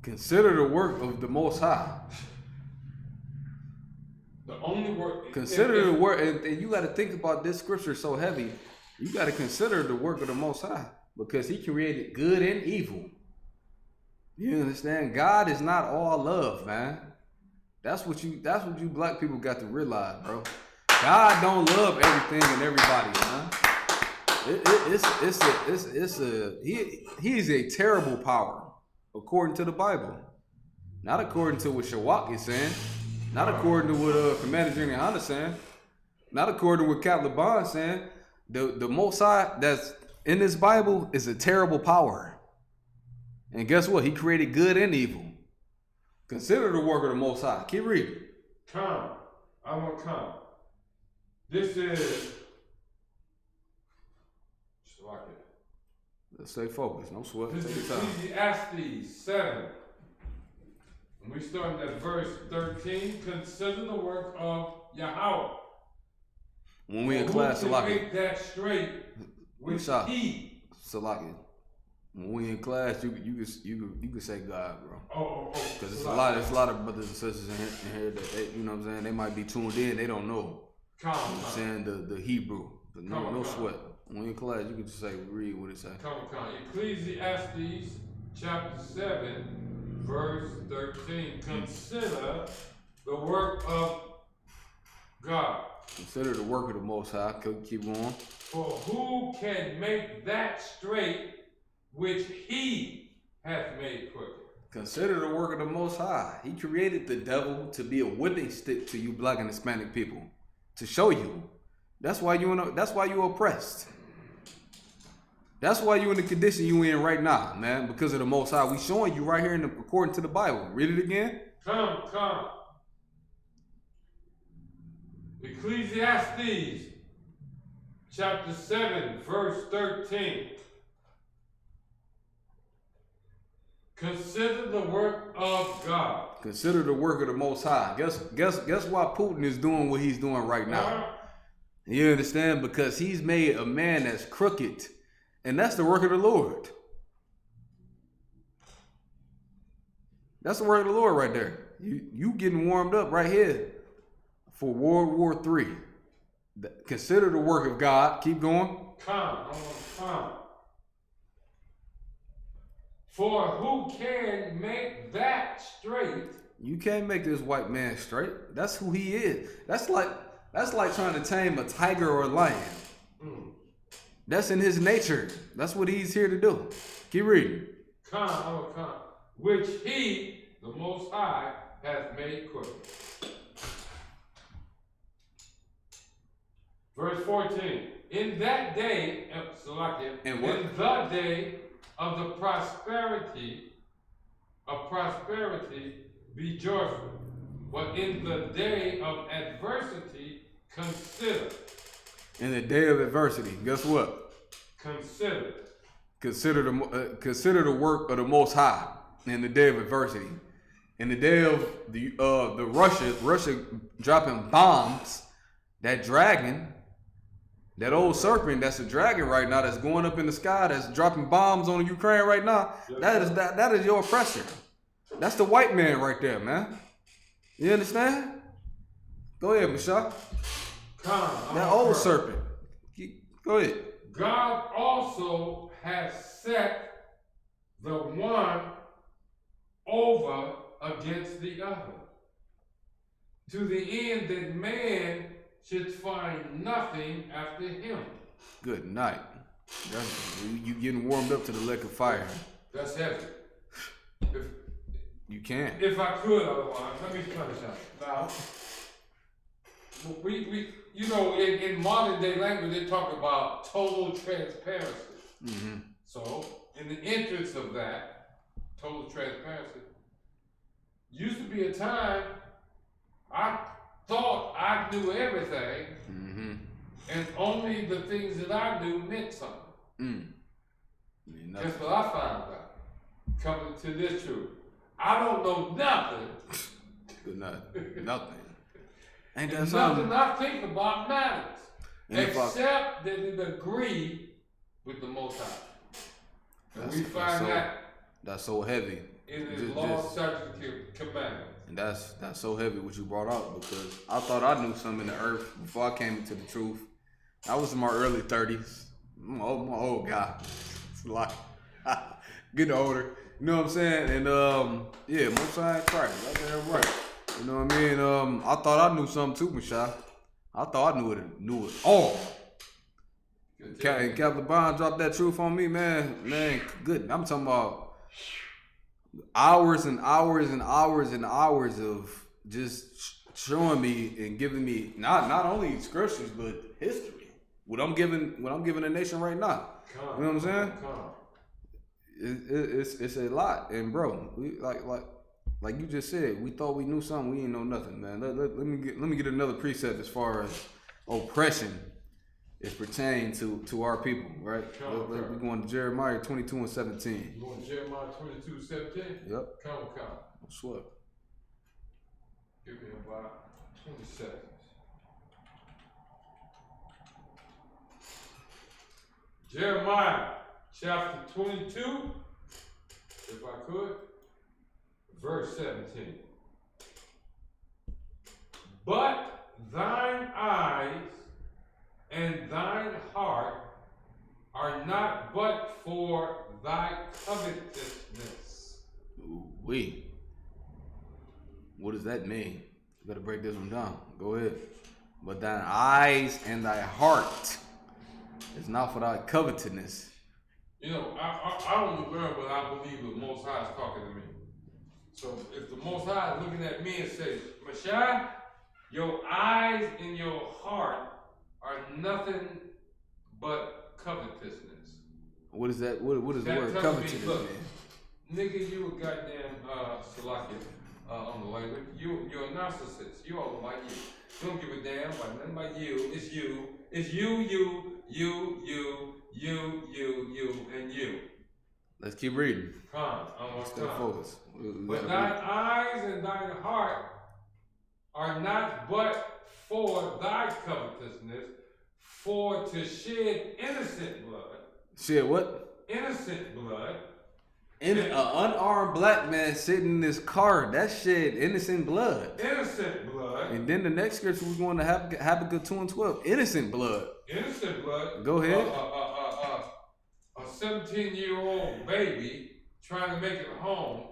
Consider the work of the Most High.
The only work.
Consider the work, and you got to think about this scripture so heavy. You got to consider the work of the Most High because He created good and evil. You understand? God is not all love, man. That's what you black people got to realize, bro. God don't love everything and everybody, man. He is a terrible power, according to the Bible. Not according to what Shawak is saying. Not according to what Commander General Honda saying. Not according to what Cap LeBon saying. The Most High that's in this Bible is a terrible power. And guess what? He created good and evil. Consider the work of the Most High. Keep reading.
Come. I want to come. This is.
Let's stay focused. No sweat.
This
Take
is
your time.
Ecclesiastes 7. And we start at verse 13. Consider the work of Yahweh.
When we in class, Salaki.
Make that straight with He.
Salaki. When we in class, you can say God, bro.
Oh.
Because it's a lot of brothers and sisters in here that they, you know what I'm saying, they might be tuned in, they don't know.
Come.
You know what I'm saying the Hebrew. But no sweat. When we in class, you can just say, read what it say.
Come. Ecclesiastes chapter 7, verse 13. Consider the work of God.
Consider the work of the Most High. Keep going.
For who can make that straight which He hath made crooked?
Consider the work of the Most High. He created the devil to be a whipping stick to you black and Hispanic people. To show you. That's why you're oppressed. That's why you're in the condition you in right now, man. Because of the Most High. We showing you right here according to the Bible. Read it again.
Come. Ecclesiastes chapter 7, verse 13. Consider the work of God.
Consider the work of the Most High. Guess why Putin is doing what he's doing right now? You understand? Because he's made a man that's crooked. And that's the work of the Lord. That's the work of the Lord right there. You getting warmed up right here for World War III. Consider the work of God. Keep going.
Come. For who can make that straight?
You can't make this white man straight. That's who he is. That's like trying to tame a tiger or a lion. That's in his nature. That's what he's here to do. Keep reading.
Come. Which He, the Most High, hath made crooked. Verse 14. In that day, Salakia,
And what?
in the day of the prosperity, be joyful. But in the day of adversity, consider.
In the day of adversity, guess what?
Consider.
Consider the work of the Most High in the day of adversity. In the day of the Russia dropping bombs, that dragon, that old serpent that's a dragon right now, that's going up in the sky, that's dropping bombs on Ukraine right now, that is your oppressor. That's the white man right there, man. You understand? Go ahead, Michelle. That old serpent. Go ahead.
God also has set the one over against the other, to the end that man should find nothing after him.
Good night. You getting warmed up to the lake of fire.
That's heavy.
You can.
If I could, otherwise, let me finish out. Now, we you know, in modern day language, they talk about total transparency.
Mm-hmm.
So, in the interest of that, total transparency, used to be a time I thought I knew everything,
Mm-hmm.
and only the things that I knew meant something. That's what I found out, coming to this truth. I don't know nothing.
Good night. Nothing. Ain't that
And
something?
nothing I think about matters,
And if I-
except that it agree with the Most High. And we find
that's so heavy.
in His law, statutes, and commandments.
And that's so heavy what you brought up, because I thought I knew something in the earth before I came into the truth. I was in my early 30s. I'm an old guy. It's like getting older. You know what I'm saying? And yeah, Most High Christ. That's right. You know what I mean? I thought I knew something too, Mashai. I thought I knew it all. And Captain Bond dropped that truth on me, man. Man, good. I'm talking about hours and hours and hours and hours of just showing me and giving me not only scriptures but history. What I'm giving the nation right now. You know what I'm saying? It's a lot, and bro, we like you just said, we thought we knew something, we ain't know nothing, man. Let me get another precept as far as oppression is pertaining to our people, right? We're going to Jeremiah 22:17.
You want Jeremiah 22:17?
Yep.
Come.
What's what?
Give me about 20 seconds. Jeremiah chapter 22, if I could, verse 17. But thine eyes and thine heart are not but for thy covetousness.
Ooh-wee. What does that mean? You gotta break this one down. Go ahead. But thine eyes and thy heart is not for thy covetousness.
You know, I don't learn what I believe the Most High is talking to me. So if the Most High is looking at me and says, Mashai, your eyes and your heart are nothing but covetousness.
What is that? What is the word covetousness mean?
Nigga, you a goddamn Salakia on the language. You're a narcissist. You all about you. You don't give a damn about nothing about you. It's you. It's you, and you.
Let's keep reading.
Let's
stay focused.
But thine eyes and thine heart are not but for thy covetousness, for to shed innocent blood.
Shed what?
Innocent blood.
An unarmed black man sitting in this car, that shed innocent blood.
Innocent blood.
And then the next scripture was going to Habakkuk 2:12. Innocent blood.
Innocent blood.
Go ahead.
A 17-year-old baby trying to make it home.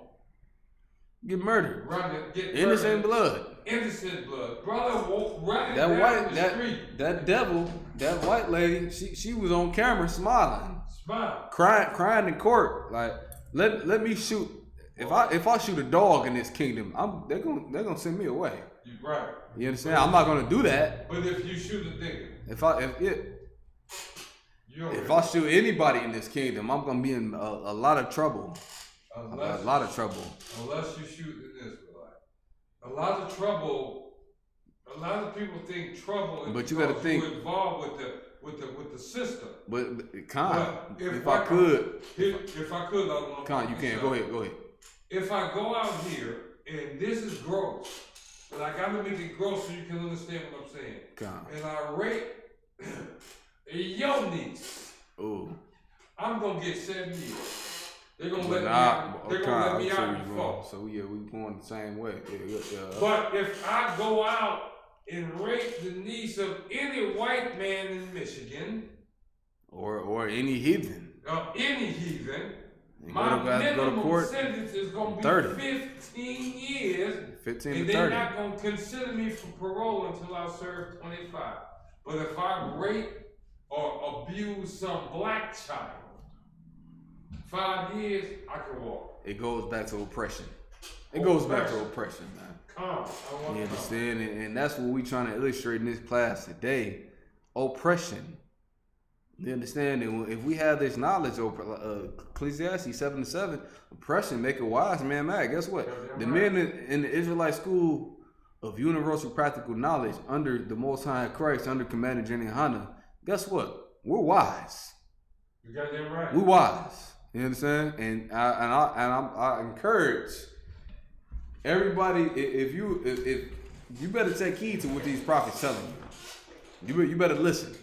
Get murdered.
Get
innocent
murdered.
blood.
Innocent blood. Brother running
that
down
white
the street.
that devil, that white lady, she was on camera smiling.
Smile.
Crying in court. Like, let me shoot. If I shoot a dog in this kingdom, they're gonna send me away.
Right.
You understand? I'm not gonna do that.
But if you shoot a nigga,
If I shoot anybody in this kingdom, I'm gonna be in a lot of trouble. A lot of trouble.
Unless you shoot an Israelite. A lot of trouble. A lot of people think trouble is
But you gotta think
you're involved with the system.
But
If
I could,
Con,
you can. Go ahead.
If I go out here and this is gross, but I gotta make it gross so you can understand what I'm saying.
Con.
And I rape your niece.
Ooh.
I'm gonna get 7 years. They're gonna let me out before.
So yeah, we going the same way. Yeah.
But if I go out and rape the niece of any white man in Michigan,
or any heathen,
my minimum sentence is gonna be
30.
15 years.
15
and
to
they're
30.
not gonna consider me for parole until I serve 25. But if I rape or abuse some black child, 5 years, I can walk.
It goes back to oppression. It goes back to oppression, man. You understand? And that's what we trying to illustrate in this class today. Oppression. You understand? And if we have this knowledge of Ecclesiastes 7:7, oppression make a wise man mad. Guess what? The men in the Israelite school of universal practical knowledge under the Most High Christ, under Commander Jenny Hanna, guess what? We're wise.
You got that right.
We wise. You understand? And I encourage everybody, if you better take heed to what these prophets telling you. You better listen.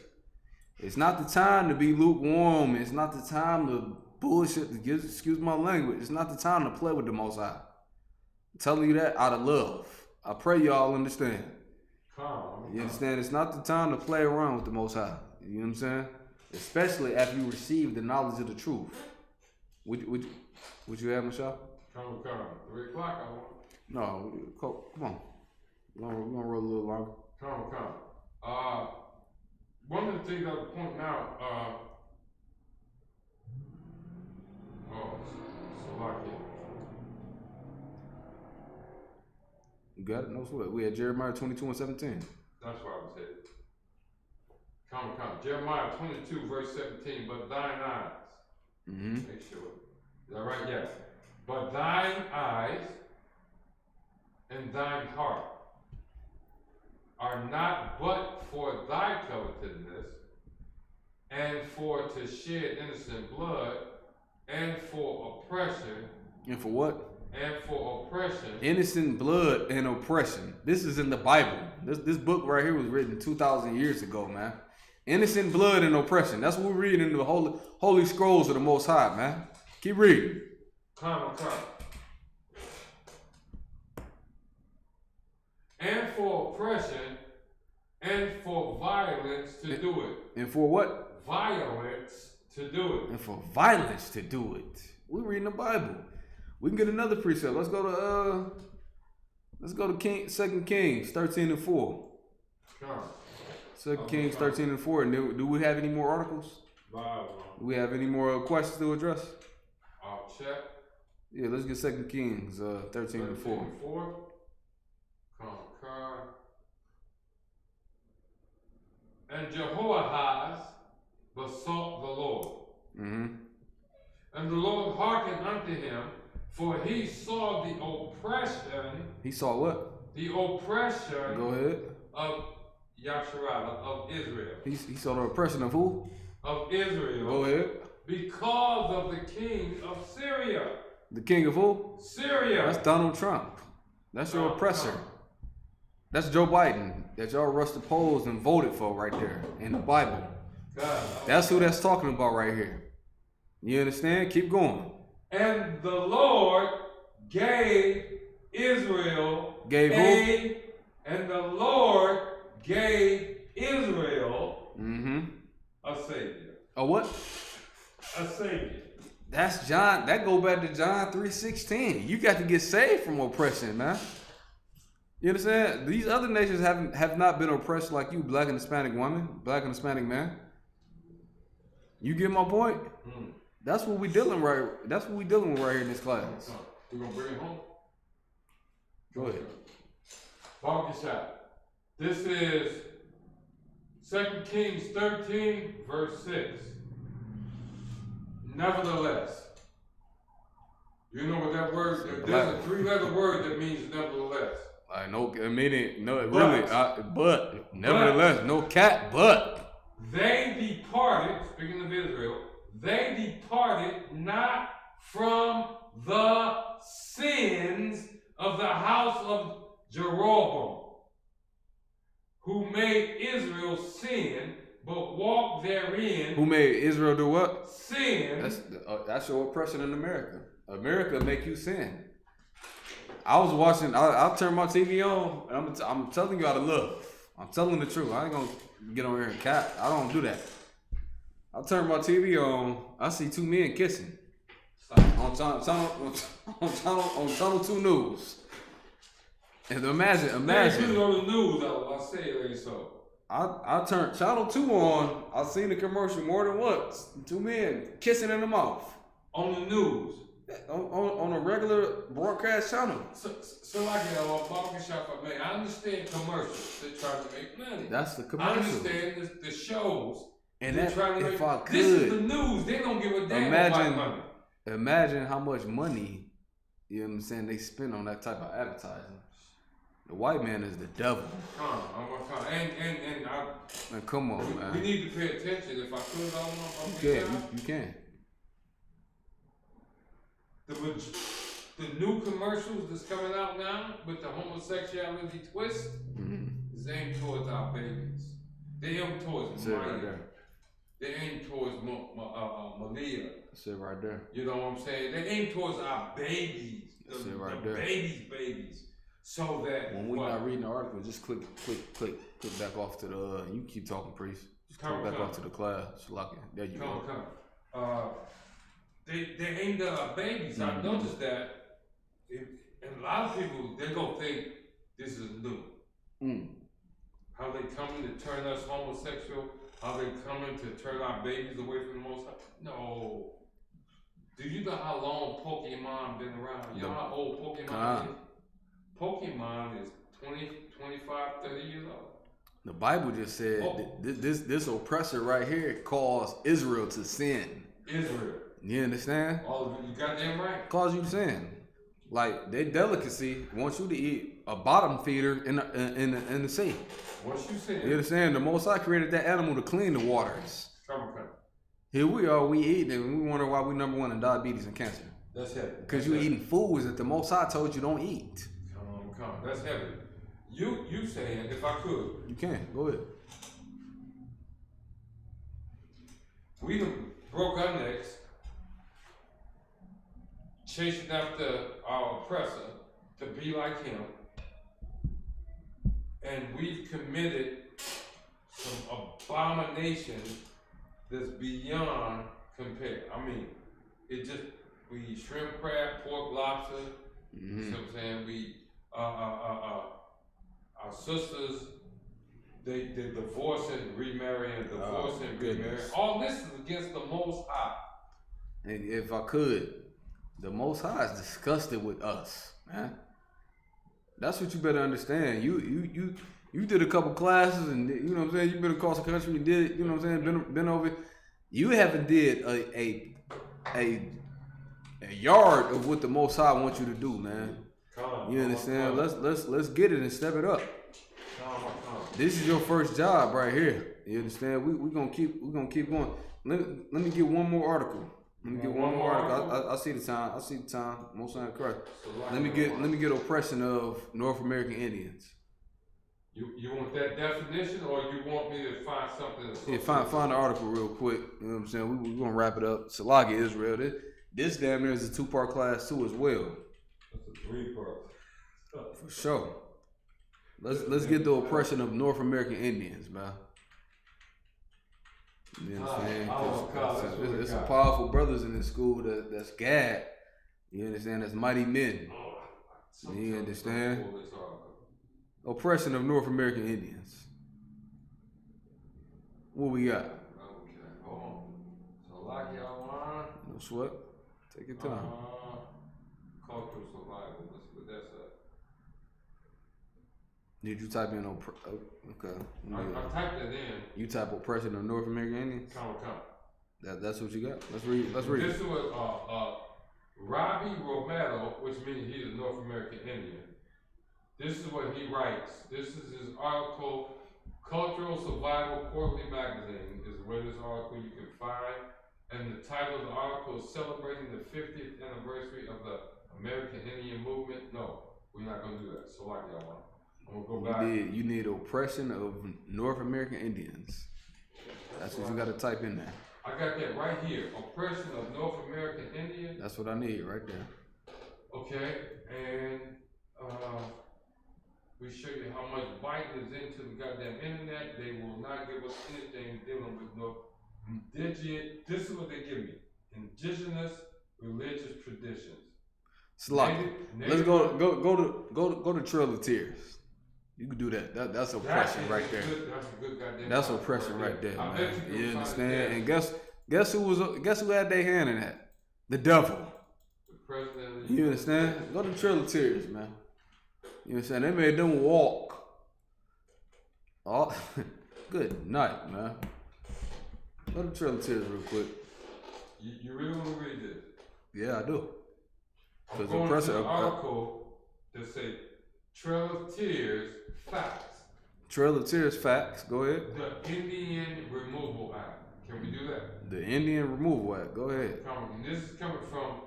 It's not the time to be lukewarm. It's not the time to bullshit. Excuse my language. It's not the time to play with the Most High. I'm telling you that out of love. I pray y'all understand. You understand? It's not the time to play around with the Most High. You know what I'm saying? Especially after you receive the knowledge of the truth. Would you have, Michelle?
Come. 3 o'clock, I want.
No, come on. We're gonna roll a little longer.
Come. One of the things I was pointing out,
You got it? No sweat. We had Jeremiah 22:17.
That's where I was headed. Come. Jeremiah 22, verse 17. But thine eyes. Make sure. Is that right? Yes. But thine eyes and thine heart are not but for thy covetousness, and for to shed innocent blood, and for oppression.
And for what?
And for oppression.
Innocent blood and oppression. This is in the Bible. This book right here was written 2,000 years ago, man. Innocent blood and oppression. That's what we're reading in the holy scrolls of the Most High, man. Keep reading.
Come. And for oppression, and for violence to do it.
And for what?
Violence to do it.
And for violence to do it. We're reading the Bible. We can get another precept. Let's go to 2 Kings 13:4.
Come.
2 Kings 13:4. And do we have any more articles?
Bible.
Do we have any more questions to address?
I'll check.
Yeah, let's get 2 Kings 13:4.
13:4. Come. And Jehoahaz besought the Lord. And the Lord hearkened unto him, for he saw the oppression.
He saw what?
The oppression.
Go ahead.
Of Yasharallah, of Israel.
He saw the oppression of who?
Of Israel.
Go ahead.
Because of the king of Syria.
The king of who?
Syria.
That's Donald Trump. That's your oppressor. That's Joe Biden that y'all rushed the polls and voted for right there in the Bible. That's who that's talking about right here. You understand? Keep going.
And the Lord gave Israel
Gave who?
And the Lord gave Israel a savior.
A what?
A savior.
That's John. That go back to John 3:16. You got to get saved from oppression, man. You understand? These other nations have not been oppressed like you, black and Hispanic woman, black and Hispanic man. You get my point? That's what we dealing right. That's what we dealing with right here in this class.
We're gonna bring it home.
Go ahead.
Barbershop. This is 2 Kings 13, verse 6. Nevertheless. You know what that word, there's a 3-letter word that means nevertheless.
I know, I mean it, no, it really, but, nevertheless, no cat, but.
They departed, speaking of Israel, they departed not from the sins of the house of Jeroboam, who made Israel sin, but walked therein.
Who made Israel do what?
Sin.
That's your oppression in America. America make you sin. I was watching. I'll turn my TV on. And I'm telling you out of love. I'm telling the truth. I ain't gonna get on here and cap. I don't do that. I turn my TV on. I see 2 men kissing on channel 2 news. And imagine.
They on the news. I say it ain't so.
I turned channel 2 on. I seen the commercial more than once. 2 men kissing in the mouth
on the news.
On a regular broadcast channel.
So like a barbershop, man, I understand commercials. They're trying to make money.
That's the commercial.
I understand the shows.
And
they're trying to
if
make,
I could,
this is the news. They don't give a damn about money.
Imagine how much money, you know what I'm saying, they spend on that type of advertising. The white man is the devil. And come on, man.
We need to pay attention. If I could, I don't know.
You can.
The new commercials that's coming out now with the homosexuality twist is aimed towards our babies. They aim towards Maya. They aim towards Malia.
That's it right there.
You know what I'm saying? They aim towards our babies.
That's it right there.
Babies. So that
when we're not reading the article, just click back off to the. You keep talking, priest. Just click back off to the class. There you go.
They aimed at our babies. I noticed that, and a lot of people, they're gonna think this is new. How they coming to turn us homosexual? How they coming to turn our babies away from the Most High? No. Do you know how long Pokemon been around? You know how old Pokemon is? Pokemon is 20, 25, 30 years old.
The Bible just said this oppressor right here caused Israel to sin.
Israel.
You understand?
All of it, you got them right.
Cause you sin. Like their delicacy wants you to eat a bottom feeder in the sea.
Once you sin.
You understand? The Most High created that animal to clean the waters.
Come.
Here we are, we eating it, and we wonder why we number 1 in diabetes and cancer.
That's heavy.
Because you eating foods that the Most High told you don't eat.
Come. That's heavy. You saying, if I could.
You can. Go ahead.
We done broke our necks chasing after our oppressor to be like him. And we've committed some abominations that's beyond compare. I mean, we eat shrimp, crab, pork, lobster. You see what I'm saying? We, our sisters, they divorce and remarry and divorce and remarry. All this is against the Most High.
And if I could, the Most High is disgusted with us, man. That's what you better understand. You did a couple classes, and you know what I'm saying. You've been across the country. You did, you know what I'm saying. Been over. You haven't did a yard of what the Most High wants you to do, man. You understand? Let's get it and step it up. This is your first job right here. You understand? We're gonna keep going. Let me get one more article. I see the time. Most of the Christ. Let me get oppression of North American Indians.
You want that definition, or you want me to find something?
Yeah, find the article real quick. You know what I'm saying? We're gonna wrap it up. Salagi Israel. This damn near is a 2-part class too as well.
That's a 3-part.
For sure. Let's get the oppression of North American Indians, man. You know what I'm saying? There's some powerful brothers in this school that's Gad. You understand? That's mighty men. You understand? Oppression of North American Indians. What we got?
Okay, hold on. So like y'all want?
No sweat. Take your time.
Cultural survival. Let's put that up.
Did you type in okay?
I typed that in.
You type oppression of North American Indians.
Come.
That's what you got. Let's read.
This is what Robbie Romero, which means he's a North American Indian. This is what he writes. This is his article. Cultural Survival Quarterly Magazine is where this article you can find. And the title of the article is Celebrating the 50th Anniversary of the American Indian Movement. No, we're not going to do that. So like that one. I'm going to go back.
You need oppression of North American Indians. That's what you got to type in there.
I got that right here. Oppression of North American Indians.
That's what I need right there.
Okay, and we show you how much Biden is into the goddamn internet. They will not give us anything dealing with no indigenous. This is what they give me: indigenous religious traditions.
Sloppy. Let's go to Trail of Tears. You can do that. That's oppression right there.
That's a good goddamn.
That's oppression right there, man. You understand? And guess who had their hand in that? The devil.
The president.
You understand? Go to Trail of Tears, man. You understand? They made them walk. Oh, good night, man. Go to Trail of Tears real quick.
You really want to read this?
Yeah, I do.
I'm going to the article that say Trail of Tears facts.
Trail of Tears facts. Go ahead.
The Indian Removal Act. Can we do that?
The Indian Removal Act. Go ahead.
And this is coming from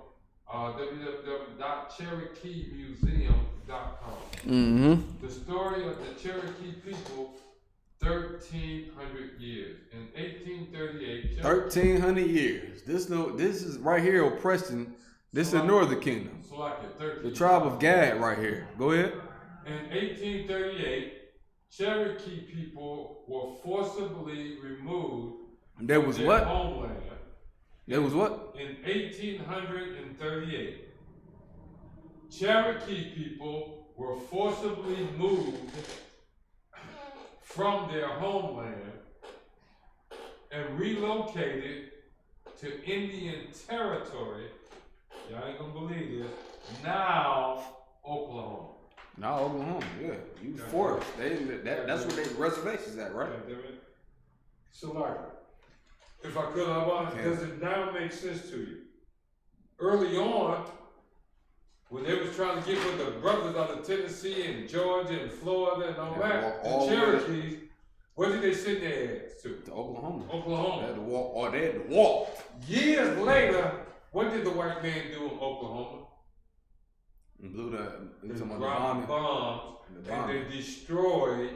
www.CherokeeMuseum.com. The story of the Cherokee people, 1,300 years. In 1838,
1,300 years. This is right here oppression. This is the Northern Kingdom. The tribe of Gad right here. Go ahead.
In 1838, Cherokee people were forcibly removed from their homeland.
There was what?
In 1838, Cherokee people were forcibly moved from their homeland and relocated to Indian territory. Y'all ain't gonna believe this. Now, Oklahoma.
Now Oklahoma, yeah. You forced. That's where their reservations at, right?
So like, if I could, because it now makes sense to you. Early on, when they was trying to get with the brothers out of Tennessee and Georgia and Florida and all that, the Cherokees, where did they send their ass to?
To Oklahoma.
Oklahoma.
They had to walk, or they had to walk.
Years later, what did the white man do in Oklahoma?
And blew
they dropped bombs and they destroyed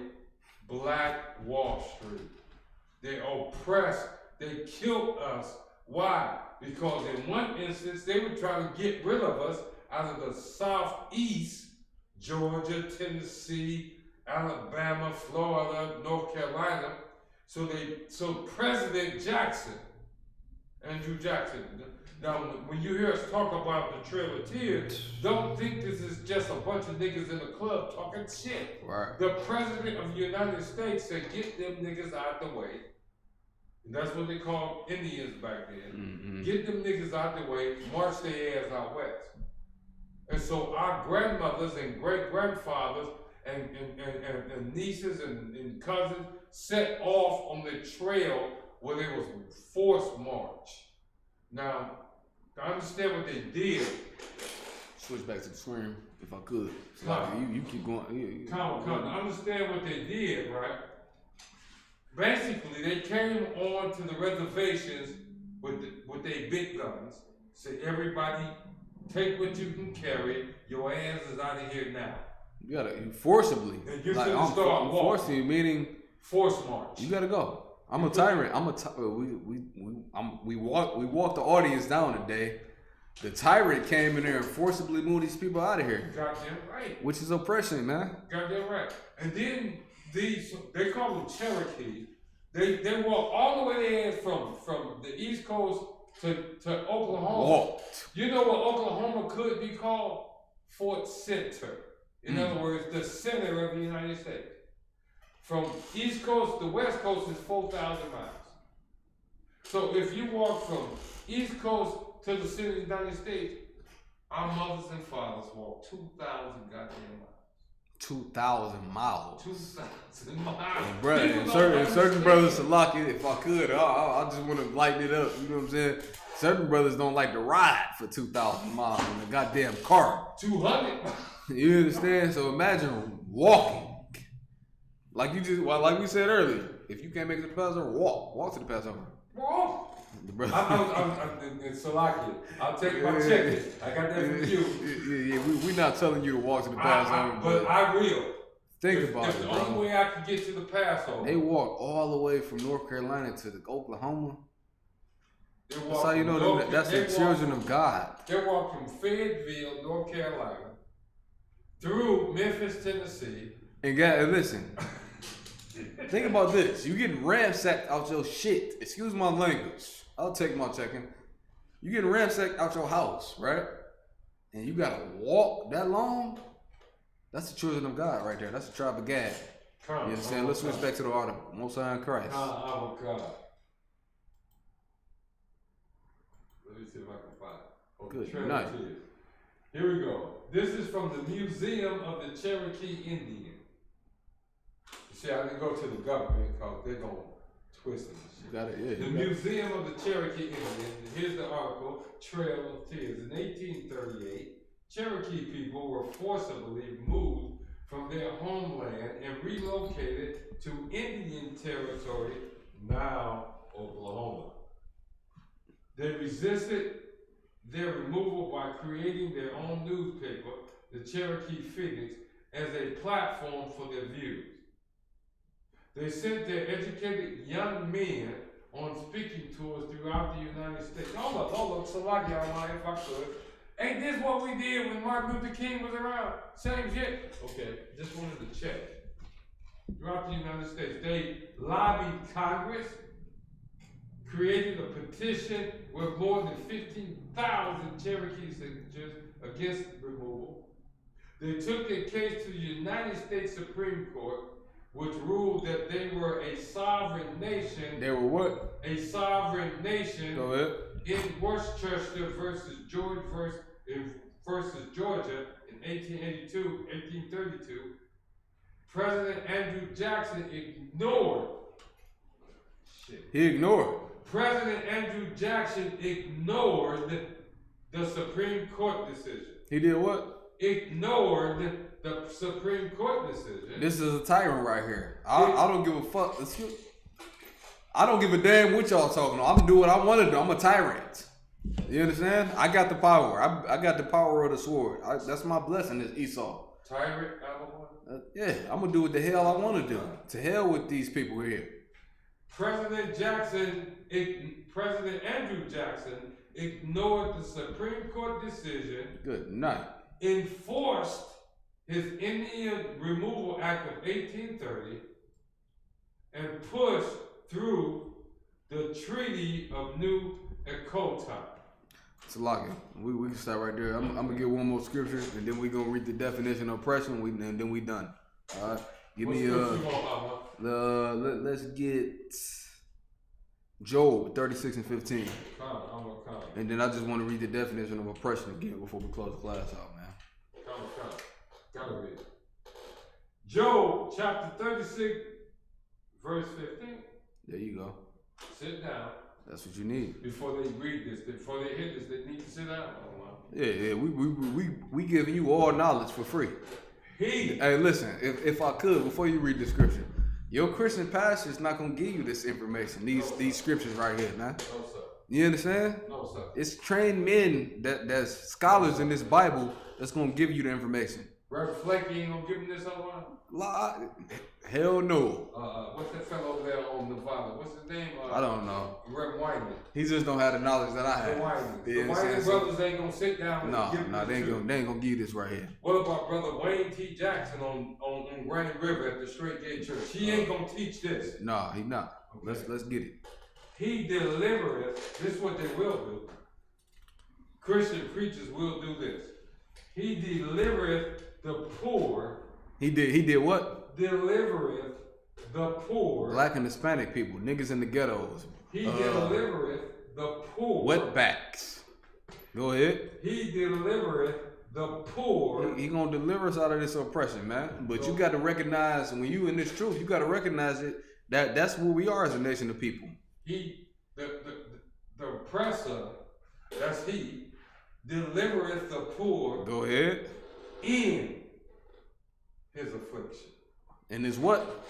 Black Wall Street. They oppressed, they killed us. Why? Because in one instance, they were trying to get rid of us out of the southeast, Georgia, Tennessee, Alabama, Florida, North Carolina. So President Jackson, Andrew Jackson. Now, when you hear us talk about the Trail of Tears, don't think this is just a bunch of niggas in a club talking shit.
Right.
The President of the United States said, get them niggas out the way. And that's what they called Indians back then.
Mm-hmm.
Get them niggas out the way, march their ass out west. And so our grandmothers and great-grandfathers and nieces and cousins set off on the trail where there was forced march. Now, I understand what they did.
Switch back to the swim, if I could. You keep going.
Come. I understand what they did, right? Basically, they came on to the reservations with their big guns. Say, everybody, take what you can carry. Your ass is out of here now.
You gotta forcibly.
And you're gonna start walking.
Forcing you, meaning
force march.
You gotta go. I'm a tyrant. We walked the audience down today. The tyrant came in there and forcibly moved these people out of here.
Goddamn right.
Which is oppression, man.
Goddamn right. And then they call them Cherokee. They walk all the way in from the East Coast to Oklahoma.
Walked.
You know what Oklahoma could be called? Fort Center. In other words, the center of the United States. From East Coast to West Coast is 4,000 miles. So if you walk from East Coast to the city of the United States, our mothers and fathers walked 2,000 goddamn miles.
2,000 miles.
2,000 miles.
And brother, certain brothers to lock it. If I could, I just want to lighten it up. You know what I'm saying? Certain brothers don't like to ride for 2,000 miles in a goddamn car.
200.
You understand? So imagine walking. Like we said earlier, if you can't make it to the Passover, walk to the Passover.
Walk. I'm in Salakia. I'll take my check. I got that from you.
We're not telling you to walk to the Passover.
But I will.
Think about it,
the
bro.
only way I can get to the Passover.
They walk all the way from North Carolina to Oklahoma. That's how you know that's the children of God.
They walk from Fayetteville, North Carolina, through Memphis, Tennessee.
And listen. Think about this. You getting ransacked out your shit. Excuse my language. I'll take my checking. You getting ransacked out your house, right? And you gotta walk that long? That's the children of God right there. That's the tribe of Gad. You understand? Let's switch back to the article. Most High in Christ.
God. Let me see if I can find it.
Good night.
Here we go. This is from the Museum of the Cherokee Indian. See, I didn't go to the government because they're going to twist it.
Got it, yeah.
The Museum of the Cherokee Indian. Here's the article, Trail of Tears. In 1838, Cherokee people were forcibly moved from their homeland and relocated to Indian Territory, now Oklahoma. They resisted their removal by creating their own newspaper, the Cherokee Phoenix, as a platform for their views. They sent their educated young men on speaking tours throughout the United States. Hold up, Salakia, if I could. Ain't this what we did when Martin Luther King was around? Same shit? Okay, just wanted to check. Throughout the United States, they lobbied Congress, created a petition with more than 15,000 Cherokee signatures against removal. They took their case to the United States Supreme Court, which ruled that they were a sovereign nation.
They were what?
A sovereign nation.
Go ahead.
In Worcester versus Georgia in 1832, President Andrew Jackson ignored.
He ignored.
President Andrew Jackson ignored the Supreme Court decision.
He did what?
Ignored the Supreme Court decision.
This is a tyrant right here. I don't give a fuck. I don't give a damn what y'all talking about. I'm gonna do what I want to do. I'm a tyrant. You understand? I got the power. I got the power of the sword. That's my blessing is Esau.
Tyrant,
yeah, I'm gonna do what the hell I want to do. To hell with these people here.
President Andrew Jackson ignored the Supreme Court decision.
Good night.
Enforced his Indian Removal Act of 1830 and pushed through the Treaty of New Echota.
Salakia, we can start right there. I'm gonna get one more scripture and then we gonna read the definition of oppression and then we done. All right, give me let's get Job 36 and 15. And then I just want to read the definition of oppression again before we close the class out, man.
Gotta read. Job chapter 36, verse 15.
There you go.
Sit down.
That's what you need.
Before they read this, before they hit this, they need to sit down.
Yeah, we giving you all knowledge for free. Hey, listen, if I could, before you read the scripture, your Christian pastor is not gonna give you this information, these scriptures right here, man.
No, sir.
You understand?
No, sir.
It's trained men that's scholars in this Bible that's gonna give you the information.
Reverend Flaky ain't gonna give him this other one?
Hell no.
What's that fellow over there on Nevada? What's his name?
I don't know.
Reverend Wyman.
He just don't have the knowledge that I have.
The Wyman brothers ain't gonna sit down and give
they ain't gonna give you this right here.
What about Brother Wayne T. Jackson on Granite River at the Straight Gate Church? He ain't gonna teach this.
Nah, he not. Okay. Let's get it.
He delivereth. This is what they will do. Christian preachers will do this. He delivereth the poor.
He did what?
Delivereth the poor.
Black and Hispanic people, niggas in the ghettos.
He delivereth the poor.
Wetbacks. Go ahead.
He delivereth the poor.
He gonna deliver us out of this oppression, man. But you got to recognize when you in this truth, you got to recognize it that's who we are as a nation of people.
The oppressor, that's he, delivereth the poor.
Go ahead.
In his affliction.
And his what?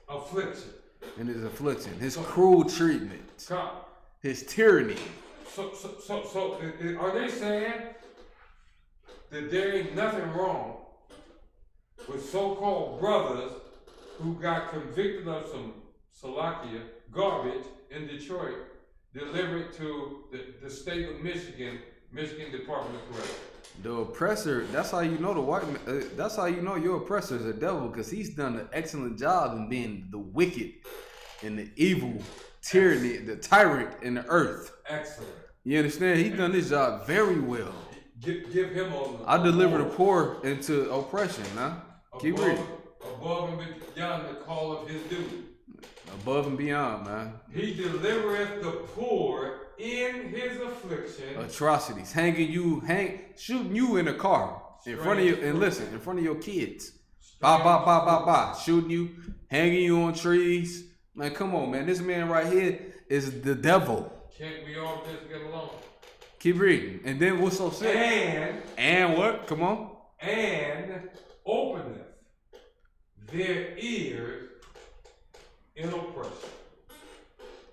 Affliction.
In his affliction, his cruel treatment, his tyranny.
So are they saying that there ain't nothing wrong with so-called brothers who got convicted of some Salakia garbage in Detroit, delivered to the state of Michigan Department of Corrections?
The oppressor, that's how you know the white man, that's how you know your oppressor is a devil, because he's done an excellent job in being the wicked and the evil tyranny, the tyrant in the earth.
Excellent.
You understand? He's done this job very well.
Give him on the...
I deliver the poor into oppression, man. Keep reading.
Above and beyond the call of his duty.
Above and beyond, man.
He delivereth the poor in his affliction.
Atrocities, shooting you in a car in front of you, and listen, in front of your kids. Shooting you, hanging you on trees. Man, come on, man. This man right here is the devil.
Can't we all just get along?
Keep reading. And then what's so sick? And what? Come on.
And openeth their ears in oppression.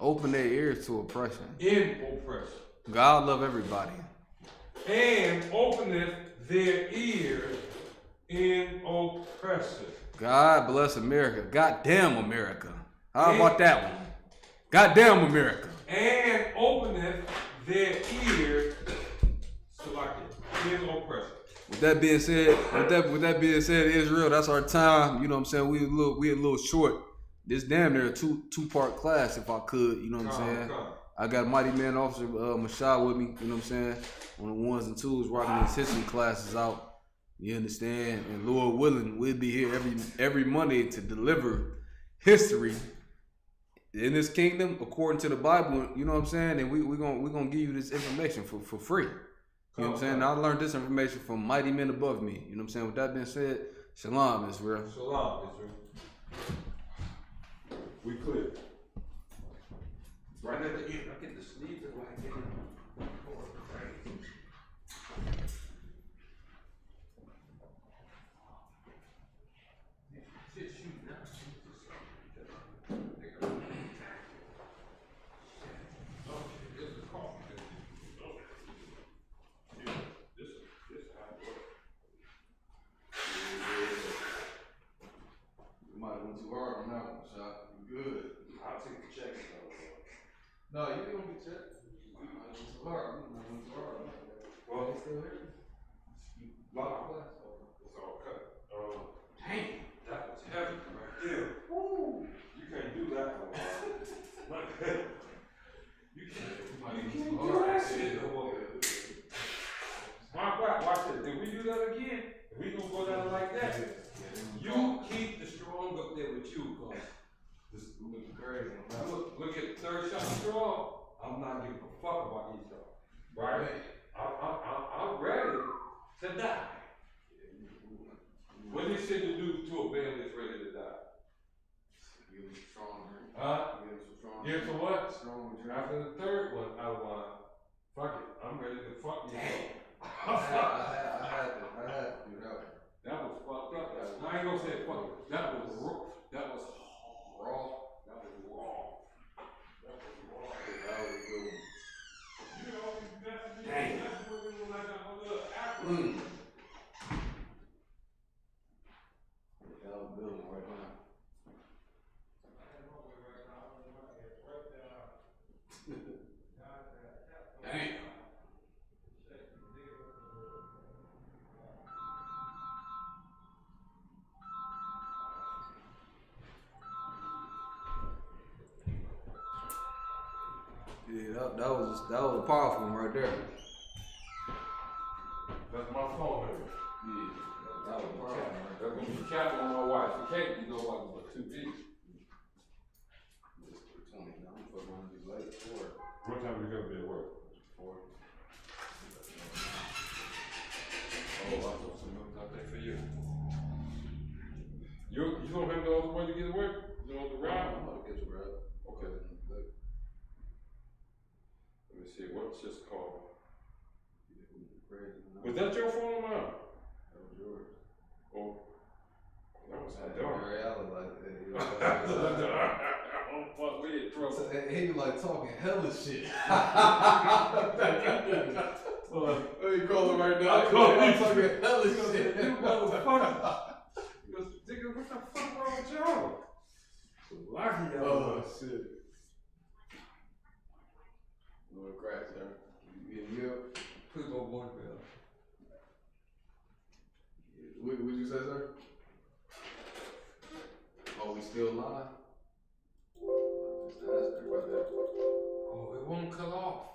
Open their ears to oppression.
In oppression.
God love everybody.
And openeth their ears in oppression.
God bless America. Goddamn America. How about that one? Goddamn America.
And openeth their ears in oppression.
With that being said, Israel, that's our time. You know what I'm saying? We a little short. This damn near a two-part class, if I could. You know what I'm saying? I got Mighty Man Officer Mashah with me. You know what I'm saying? On the ones and twos, rocking these history classes out. You understand? And Lord willing, we'll be here every Monday to deliver history in this kingdom according to the Bible. You know what I'm saying? And we're gonna give you this information for free. You know what I'm saying? I learned this information from mighty men above me. You know what I'm saying? With that being said, shalom, Israel.
Shalom, Israel. We clear. Right at the end, I get the sleeves and I get it.
No, you don't get checked. It's too hard.
Well, it's still here. It's all cut. Dang, that was heavy right there. Woo! You can't do that no more. You can't do that shit no more. Watch it. Did we do that again? We gonna go down like that? You keep the strong up there with you, cause this looking crazy. Look at third shot strong. I'm not giving a fuck about these y'all. Right? I'm ready to die. What is shit to do to a man that's ready to die?
Give him stronger.
Give him some Give him what? Stronger. After the third one, I was fuck it. I'm ready to fuck you.
I had to do that one.
That was fucked up. I ain't gonna say fuck it. That was raw. That was raw. That was raw. That was raw.
That was a good one.
You know, that's what we were like a little apple.
That was a good one right now. Damn. Yeah, that was a powerful one right there.
That's my phone number.
Yeah, that was powerful right
That's gonna be capping on my wife. You can't be no one but 2 feet.
Just for 20. Now I'm fucking be late for it.
What time are you gonna be at work?
4.
Okay. Let me see, what's this called? Was that your phone or mine?
That was yours.
Oh, that was
I
dark.
don't
fuck with it, bro.
He like talking hella shit.
What you call him right now?
I call him talking hella shit.
You motherfucker. He goes, nigga, what the fuck wrong with y'all? Lucky y'all.
Oh shit. Little crack, sir. Yeah.
Please go voicemail.
What would you say, sir? Oh, we still live? Just ask her about that.
Oh, it won't cut off.